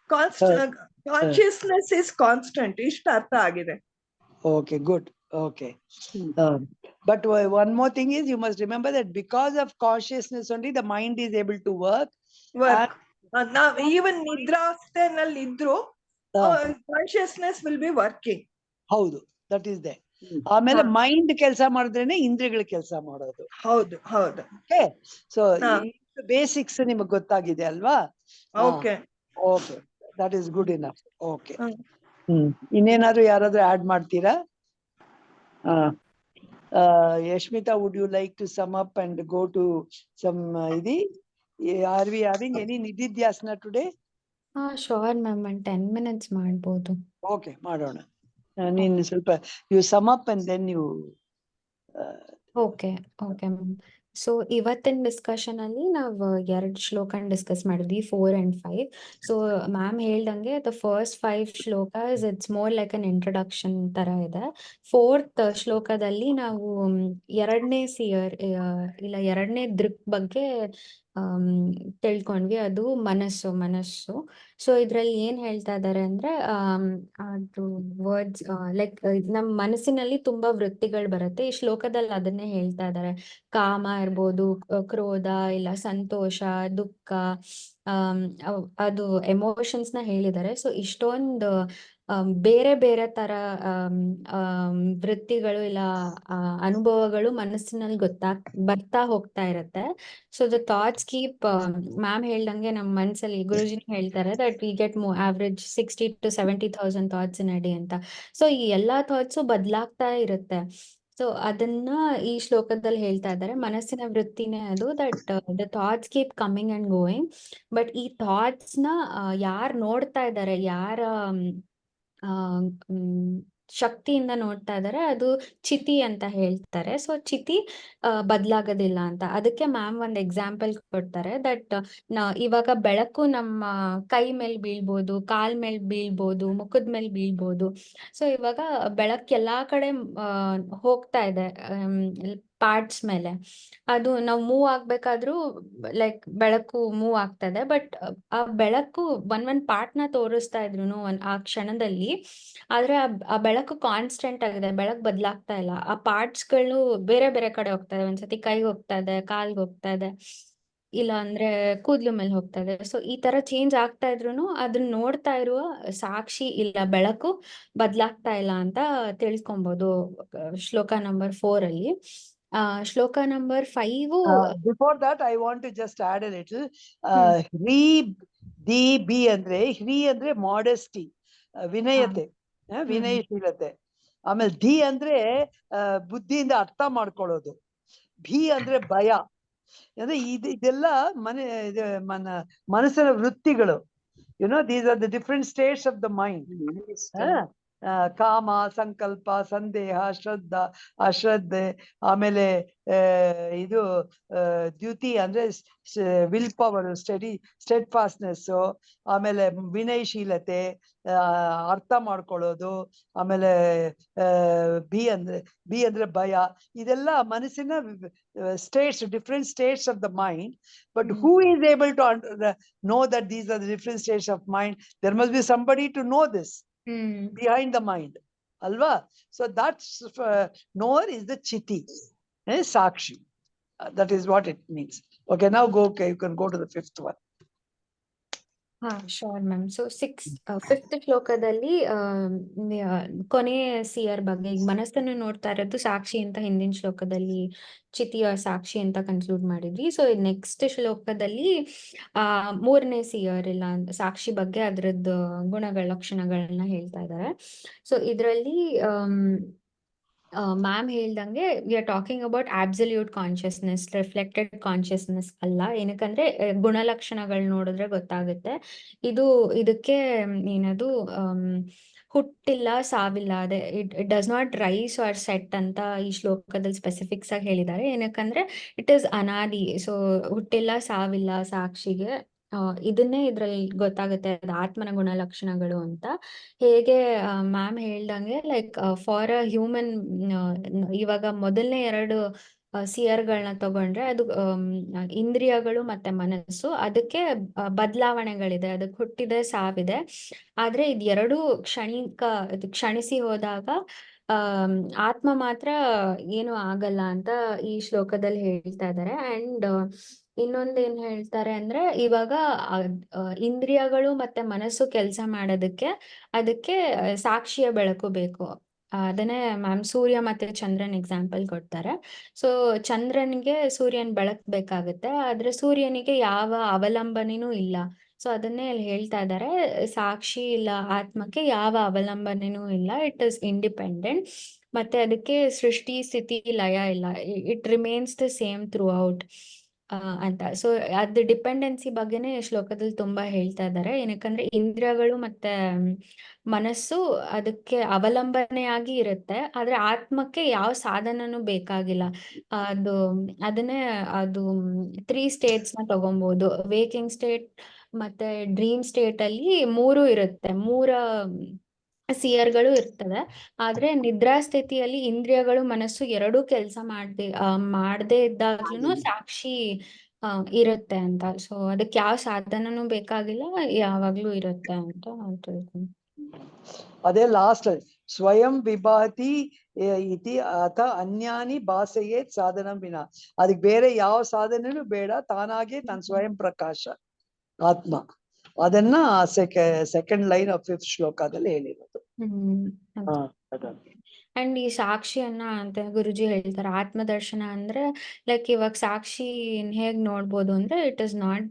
Consciousness is constant. ಇಷ್ಟ ಅರ್ಥ ಆಗಿದೆ. Okay, good. Okay. But one more thing is, you must remember that because of consciousness only, the mind is able to work. Work ನಾವ್ ಈವನ್ ನಿದ್ರಾವಸ್ಥೆನಲ್ಲಿ ಇದ್ರು Uh, consciousness will be working. ಹೌದು, ದಟ್ ಈಸ್ ದೇ. ಹ್ಮ್. ಆಮೇಲೆ ಹಾ. ಮೈಂಡ್ ಕೆಲಸ ಮಾಡಿದ್ರೇನೆ ಇಂದ್ರಿಯಗಳು ಕೆಲಸ ಮಾಡೋದು. ಹೌದು ಹೌದು. ಓಕೆ, ಸೊ ಹಾ. ಬೇಸಿಕ್ಸ್ ನಿಮಗೆ ಗೊತ್ತಾಗಿದೆ ಅಲ್ವಾ? Okay. Okay, that is good enough. Okay, ಇನ್ನೇನಾದ್ರು ಯಾರಾದ್ರೂ ಆಡ್ ಮಾಡ್ತೀರಾ? Yashmita, would you like to sum up and go to some are we having any Nididhyasana today? Sure ma'am, ಒಂದು 10 minutes ಮಾಡ್ಬೋದು. Okay, ಮಾಡೋಣ. ನೀನು ಸ್ವಲ್ಪ you sum up and then you okay ma'am. So ಇವತ್ತಿನ ಡಿಸ್ಕಷನ್ ಅಲ್ಲಿ ನಾವು 2 ಶ್ಲೋಕನ ಡಿಸ್ಕಸ್ ಮಾಡಿದ್ವಿ, 4 and 5. ಸೊ ಮ್ಯಾಮ್ ಹೇಳ್ದಂಗೆ the first 5 shlokas it's more like an introduction ತರ ಇದೆ. 4th ಶ್ಲೋಕದಲ್ಲಿ ನಾವು 2ನೇ ಸಿಯರ್ ಇಲ್ಲ 2ನೇ ದೃಕ್ ಬಗ್ಗೆ ತಿಳ್ಕೊಂಡ್ವಿ, ಅದು ಮನಸ್ಸು. ಸೊ ಇದ್ರಲ್ಲಿ ಏನ್ ಹೇಳ್ತಾ ಇದ್ದಾರೆ ಅಂದ್ರೆ ಅದು ವರ್ಡ್ಸ್ ಲೈಕ್ ನಮ್ಮ ಮನಸ್ಸಿನಲ್ಲಿ ತುಂಬಾ ವೃತ್ತಿಗಳು ಬರುತ್ತೆ. ಈ ಶ್ಲೋಕದಲ್ಲಿ ಅದನ್ನೇ ಹೇಳ್ತಾ ಇದ್ದಾರೆ. ಕಾಮ ಇರ್ಬೋದು, ಕ್ರೋಧ, ಇಲ್ಲ ಸಂತೋಷ, ದುಃಖ, ಅದು ಎಮೋಷನ್ಸ್ ನ ಹೇಳಿದ್ದಾರೆ. ಸೊ ಇಷ್ಟೊಂದು ಬೇರೆ ಬೇರೆ ತರ ವೃತ್ತಿಗಳು ಇಲ್ಲ ಅನುಭವಗಳು ಮನಸ್ಸಿನಲ್ಲಿ ಬರ್ತಾ ಹೋಗ್ತಾ ಇರತ್ತೆ. So the thoughts keep, ma'am ಹೇಳ್ದಂಗೆ ನಮ್ಮ ಮನಸ್ಸಲ್ಲಿ ಗುರುಜಿನ ಹೇಳ್ತಾರೆ that we get average 60 to 70,000 thoughts in a day ಅಂತ. ಸೊ ಈ ಎಲ್ಲಾ ಥಾಟ್ಸು ಬದಲಾಗ್ತಾ ಇರುತ್ತೆ. ಸೊ ಅದನ್ನ ಈ ಶ್ಲೋಕದಲ್ಲಿ ಹೇಳ್ತಾ ಇದ್ದಾರೆ. ಮನಸ್ಸಿನ ವೃತ್ತಿನೇ ಅದು, that the thoughts keep coming and going. But ಈ ಥಾಟ್ಸ್ ನ ಯಾರು ನೋಡ್ತಾ ಇದ್ದಾರೆ, ಯಾರ ಶಕ್ತಿಯಿಂದ ನೋಡ್ತಾ ಇದ್ದಾರೆ, ಅದು ಚಿತಿ ಅಂತ ಹೇಳ್ತಾರೆ. ಸೊ ಚಿತಿ ಬದಲಾಗೋದಿಲ್ಲ ಅಂತ. ಅದಕ್ಕೆ ಮ್ಯಾಮ್ ಒಂದು ಎಕ್ಸಾಂಪಲ್ ಕೊಡ್ತಾರೆ ದಟ್ ಇವಾಗ ಬೆಳಕು ನಮ್ಮ ಕೈ ಮೇಲೆ ಬೀಳ್ಬೋದು, ಕಾಲ್ ಮೇಲೆ ಬೀಳ್ಬೋದು, ಮುಖದ ಮೇಲೆ ಬೀಳ್ಬೋದು. ಸೊ ಇವಾಗ ಬೆಳಕು ಎಲ್ಲಾ ಕಡೆ ಹೋಗ್ತಾ ಇದೆ ಪಾರ್ಟ್ಸ್ ಮೇಲೆ. ಅದು ನಾವು ಮೂವ್ ಆಗ್ಬೇಕಾದ್ರೂ ಲೈಕ್ ಬೆಳಕು ಮೂವ್ ಆಗ್ತದೆ. ಬಟ್ ಆ ಬೆಳಕು ಒಂದ್ ಪಾರ್ಟ್ ನ ತೋರಿಸ್ತಾ ಇದ್ರು ಆ ಕ್ಷಣದಲ್ಲಿ, ಆದ್ರೆ ಆ ಬೆಳಕು ಕಾನ್ಸ್ಟೆಂಟ್ ಆಗಿದೆ, ಬೆಳಕು ಬದಲಾಗ್ತಾ ಇಲ್ಲ. ಆ ಪಾರ್ಟ್ಸ್ ಗಳು ಬೇರೆ ಬೇರೆ ಕಡೆ ಹೋಗ್ತಾ ಇದೆ. ಒಂದ್ಸತಿ ಕೈಗೆ ಹೋಗ್ತಾ ಇದೆ, ಕಾಲ್ಗೆ ಹೋಗ್ತಾ ಇದೆ, ಇಲ್ಲ ಅಂದ್ರೆ ಕೂದ್ಲು ಮೇಲೆ ಹೋಗ್ತಾ ಇದೆ. ಸೊ ಈ ತರ ಚೇಂಜ್ ಆಗ್ತಾ ಇದ್ರು ಅದನ್ನ ನೋಡ್ತಾ ಇರುವ ಸಾಕ್ಷಿ ಇಲ್ಲ ಬೆಳಕು ಬದಲಾಗ್ತಾ ಇಲ್ಲ ಅಂತ ತಿಳ್ಕೊಬಹುದು ಶ್ಲೋಕ ನಂಬರ್ 4 ಅಲ್ಲಿ. ಶ್ಲೋಕ number 5 before that I want to just add a little. B ಅಂದ್ರೆ ಅಂದ್ರೆ modesty, ವಿನಯತೆ, ವಿನಯಶೀಲತೆ. ಆಮೇಲೆ ಧಿ ಅಂದ್ರೆ ಬುದ್ಧಿಯಿಂದ ಅರ್ಥ ಮಾಡ್ಕೊಳ್ಳೋದು. ಭಿ ಅಂದ್ರೆ ಭಯ. ಅಂದ್ರೆ ಇದೆಲ್ಲ ಮನಸ್ಸಿನ ವೃತ್ತಿಗಳು. these are the different states of the mind. ಕಾಮ, ಸಂಕಲ್ಪ, ಸಂದೇಹ, ಶ್ರದ್ಧಾ, ಅಶ್ರದ್ಧೆ, ಆಮೇಲೆ ಇದು ದ್ಯುತಿ ಅಂದ್ರೆ ವಿಲ್ ಪವರ್, ಸ್ಟೆಡ್ ಫಾಸ್ಟ್ನೆಸ್, ಆಮೇಲೆ ವಿನಯಶೀಲತೆ, ಅರ್ಥ ಮಾಡ್ಕೊಳ್ಳೋದು, ಆಮೇಲೆ ಬಿ ಅಂದ್ರೆ ಭಯ. ಇದೆಲ್ಲ ಮನಸ್ಸಿನ states, different states of the mind. But who is able to know that these are the different states of mind? There must be somebody to know this behind the mind, alva. So that's knower is the chiti, sakshi. That is what it means. Okay, now go. Okay, you can go to the 5th one. Sure ma'am. So 5th ಶ್ಲೋಕದಲ್ಲಿ ಕೊನೆ ಸಿಯರ್ ಬಗ್ಗೆ, ಈಗ ಮನಸ್ಸನ್ನು ನೋಡ್ತಾ ಇರೋದು ಸಾಕ್ಷಿ ಅಂತ ಹಿಂದಿನ ಶ್ಲೋಕದಲ್ಲಿ ಚಿತಿಯ ಸಾಕ್ಷಿ ಅಂತ ಕನ್ಕ್ಲೂಡ್ ಮಾಡಿದ್ವಿ. ಸೊ ನೆಕ್ಸ್ಟ್ ಶ್ಲೋಕದಲ್ಲಿ 3ನೇ ಸಿಯರ್ ಇಲ್ಲ ಸಾಕ್ಷಿ ಬಗ್ಗೆ ಅದ್ರದ್ದು ಗುಣಗಳ ಲಕ್ಷಣಗಳನ್ನ ಹೇಳ್ತಾ ಇದ್ದಾರೆ. ಸೊ ಇದರಲ್ಲಿ ಮ್ಯಾಮ್ ಹೇಳ್ದಂಗೆ we are talking about absolute consciousness, reflected consciousness ಅಲ್ಲ. ಏನಕ್ಕಂದ್ರೆ ಗುಣಲಕ್ಷಣಗಳು ನೋಡಿದ್ರೆ ಗೊತ್ತಾಗುತ್ತೆ. ಇದಕ್ಕೆ ಏನದು ಹುಟ್ಟಿಲ್ಲ, ಸಾವಿಲ್ಲ, ಅದೇ it does not rise or set ಅಂತ ಈ ಶ್ಲೋಕದಲ್ಲಿ ಸ್ಪೆಸಿಫಿಕ್ಸ್ ಆಗಿ ಹೇಳಿದ್ದಾರೆ. ಏನಕ್ಕಂದ್ರೆ ಇಟ್ ಇಸ್ ಅನಾದಿ. ಸೊ ಹುಟ್ಟಿಲ್ಲ, ಸಾವಿಲ್ಲ ಸಾಕ್ಷಿಗೆ. ಇದನ್ನೇ ಇದ್ರಲ್ಲಿ ಗೊತ್ತಾಗುತ್ತೆ ಅದು ಆತ್ಮನ ಗುಣಲಕ್ಷಣಗಳು ಅಂತ. ಹೇಗೆ ಮ್ಯಾಮ್ ಹೇಳ್ದಂಗೆ ಲೈಕ್ ಫಾರ್ ಅ ಹ್ಯೂಮನ್, ಇವಾಗ ಮೊದಲನೇ 2 ಸಿಯರ್ಗಳನ್ನ ತಗೊಂಡ್ರೆ ಅದು ಇಂದ್ರಿಯಗಳು ಮತ್ತೆ ಮನಸ್ಸು, ಅದಕ್ಕೆ ಬದಲಾವಣೆಗಳಿದೆ, ಅದಕ್ಕೆ ಹುಟ್ಟಿದೆ, ಸಾವಿದೆ. ಆದ್ರೆ ಇದು 2 ಕ್ಷಣಿಸಿ ಹೋದಾಗ ಆತ್ಮ ಮಾತ್ರ ಏನು ಆಗಲ್ಲ ಅಂತ ಈ ಶ್ಲೋಕದಲ್ಲಿ ಹೇಳ್ತಾ ಇದ್ದಾರೆ. ಅಂಡ್ ಇನ್ನೊಂದು ಏನ್ ಹೇಳ್ತಾರೆ ಅಂದ್ರೆ, ಇವಾಗ ಇಂದ್ರಿಯಗಳು ಮತ್ತೆ ಮನಸ್ಸು ಕೆಲಸ ಮಾಡೋದಕ್ಕೆ ಅದಕ್ಕೆ ಸಾಕ್ಷಿಯ ಬೆಳಕು ಬೇಕು. ಅದನ್ನೇ ಮ್ಯಾಮ್ ಸೂರ್ಯ ಮತ್ತೆ ಚಂದ್ರನ್ ಎಕ್ಸಾಂಪಲ್ ಕೊಡ್ತಾರೆ. ಸೊ ಚಂದ್ರನಿಗೆ ಸೂರ್ಯನ್ ಬೆಳಕ್ ಬೇಕಾಗುತ್ತೆ, ಆದ್ರೆ ಸೂರ್ಯನಿಗೆ ಯಾವ ಅವಲಂಬನೆನೂ ಇಲ್ಲ. ಸೊ ಅದನ್ನೇ ಅಲ್ಲಿ ಹೇಳ್ತಾ ಇದ್ದಾರೆ, ಸಾಕ್ಷಿ ಇಲ್ಲ ಆತ್ಮಕ್ಕೆ ಯಾವ ಅವಲಂಬನೆನೂ ಇಲ್ಲ, ಇಟ್ ಇಸ್ ಇಂಡಿಪೆಂಡೆಂಟ್. ಮತ್ತೆ ಅದಕ್ಕೆ ಸೃಷ್ಟಿ ಸ್ಥಿತಿ ಲಯ ಇಲ್ಲ, it remains the same through out ಅಂತ. ಸೊ ಅದು ಡಿಪೆಂಡೆನ್ಸಿ ಬಗ್ಗೆನೇ ಶ್ಲೋಕದಲ್ಲಿ ತುಂಬಾ ಹೇಳ್ತಾ ಇದ್ದಾರೆ. ಏನಕ್ಕಂದ್ರೆ ಇಂದ್ರಿಯಗಳು ಮತ್ತೆ ಮನಸ್ಸು ಅದಕ್ಕೆ ಅವಲಂಬನೆಯಾಗಿ ಇರುತ್ತೆ, ಆದ್ರೆ ಆತ್ಮಕ್ಕೆ ಯಾವ ಸಾಧನನೂ ಬೇಕಾಗಿಲ್ಲ. ಅದನ್ನೇ ಅದು 3 ಸ್ಟೇಟ್ಸ್ ನ ತಗೊಬಹುದು. ವೇಕಿಂಗ್ ಸ್ಟೇಟ್ ಮತ್ತೆ ಡ್ರೀಮ್ ಸ್ಟೇಟ್ ಅಲ್ಲಿ 3 ಇರುತ್ತೆ, 3 ಸಿಯರ್ಗಳು ಇರ್ತವೆ. ಆದ್ರೆ ನಿದ್ರಾ ಸ್ಥಿತಿಯಲ್ಲಿ ಇಂದ್ರಿಯಗಳು ಮನಸ್ಸು ಎರಡೂ ಕೆಲಸ ಮಾಡದೇ ಇದ್ದಾಗ್ಲೂ ಸಾಕ್ಷಿ ಇರುತ್ತೆ ಅಂತ. ಸೊ ಅದಕ್ಕೆ ಯಾವ ಸಾಧನನೂ ಬೇಕಾಗಿಲ್ಲ, ಯಾವಾಗ್ಲೂ ಇರುತ್ತೆ ಅಂತ ಹೇಳ್ತೀನಿ. ಅದೇ ಲಾಸ್ಟ್ ಸ್ವಯಂ ವಿಭಾತಿ ಇತಿ ಅಥ ಅನ್ಯಾನಿ ಭಾಸೆಯೇತ್ ಸಾಧನ ವಿನ. ಅದಕ್ಕೆ ಬೇರೆ ಯಾವ ಸಾಧನೆನೂ ಬೇಡ, ತಾನಾಗೆ ತನ್ನ ಸ್ವಯಂ ಪ್ರಕಾಶ ಆತ್ಮ. ಅದನ್ನ ಸೆಕೆಂಡ್ ಲೈನ್ ಆಫ್ 5th ಶ್ಲೋಕದಲ್ಲಿ ಹೇಳಿರೋದು. ಅಂಡ್ ಈ ಸಾಕ್ಷಿಯನ್ನ ಅಂತ ಗುರುಜಿ ಹೇಳ್ತಾರೆ, ಆತ್ಮದರ್ಶನ ಅಂದ್ರೆ ಲೈಕ್ ಇವಾಗ ಸಾಕ್ಷಿ ಹೇಗ್ ನೋಡ್ಬೋದು ಅಂದ್ರೆ, ಇಟ್ ಇಸ್ ನಾಟ್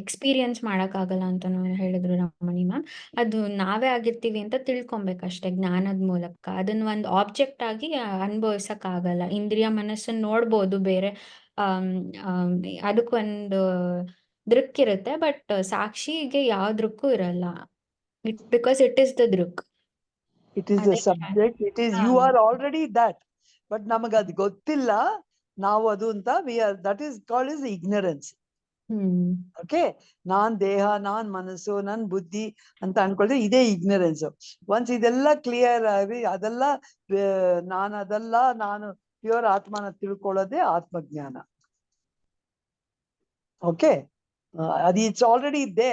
ಎಕ್ಸ್ಪೀರಿಯನ್ಸ್ ಆಗಲ್ಲ ಅಂತ ಹೇಳಿದ್ರು ರಮಣಿ ಮ್ಯಾಮ್. ಅದು ನಾವೇ ಆಗಿರ್ತೀವಿ ಅಂತ ತಿಳ್ಕೊಬೇಕಷ್ಟೇ ಜ್ಞಾನದ ಮೂಲಕ. ಅದನ್ನ ಒಂದು ಆಬ್ಜೆಕ್ಟ್ ಆಗಿ ಅನುಭವಿಸಕ್ ಆಗಲ್ಲ. ಇಂದ್ರಿಯ ಮನಸ್ಸನ್ನ ನೋಡ್ಬೋದು ಬೇರೆ, ಅದಕ್ಕೊಂದು ದೃಕ್ ಇರುತ್ತೆ, ಬಟ್ ಸಾಕ್ಷಿಗೆ ಯಾವ ದೃಕ್ಕು ಇರಲ್ಲ. ಬಿಕಾಸ್ ಇಟ್ ಇಸ್ ದ ದೃಕ್. It is the subject, it is, you are already that, but ನಮಗ ಅದು ಗೊತ್ತಿಲ್ಲ ನಾವು ಅದು ಅಂತ. that is called as ignorance. Okay, ನಾನ್ ದೇಹ, ನಾನ್ ಮನಸ್ಸು, ನನ್ ಬುದ್ಧಿ ಅಂತ ಅನ್ಕೊಳ್ದೆ ಇದೇ ignorance. ಒನ್ಸ್ ಇದೆಲ್ಲ ಕ್ಲಿಯರ್ ಆಗಿ ಅದೆಲ್ಲ ಅದಲ್ಲ, ನಾನು ಪ್ಯೂರ್ ಆತ್ಮನ ತಿಳ್ಕೊಳ್ಳೋದೇ ಆತ್ಮಜ್ಞಾನ. ಓಕೆ, ಅದು ಇಟ್ಸ್ ಆಲ್ರೆಡಿ ಇದೆ.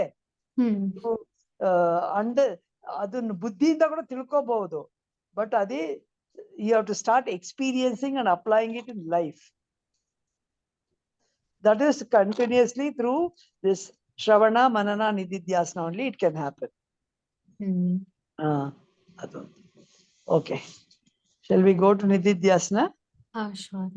ಅದನ್ನ ಬುದ್ಧಿಯಿಂದ ಕೂಡ ತಿಳ್ಕೋಬಹುದು, ಬಟ್ ಅದೇ you have to start experiencing and applying it in life. That is continuously through this Shravana, Manana, Nididhyasana only it can happen. Okay, shall we go to Nididhyasana? Sure.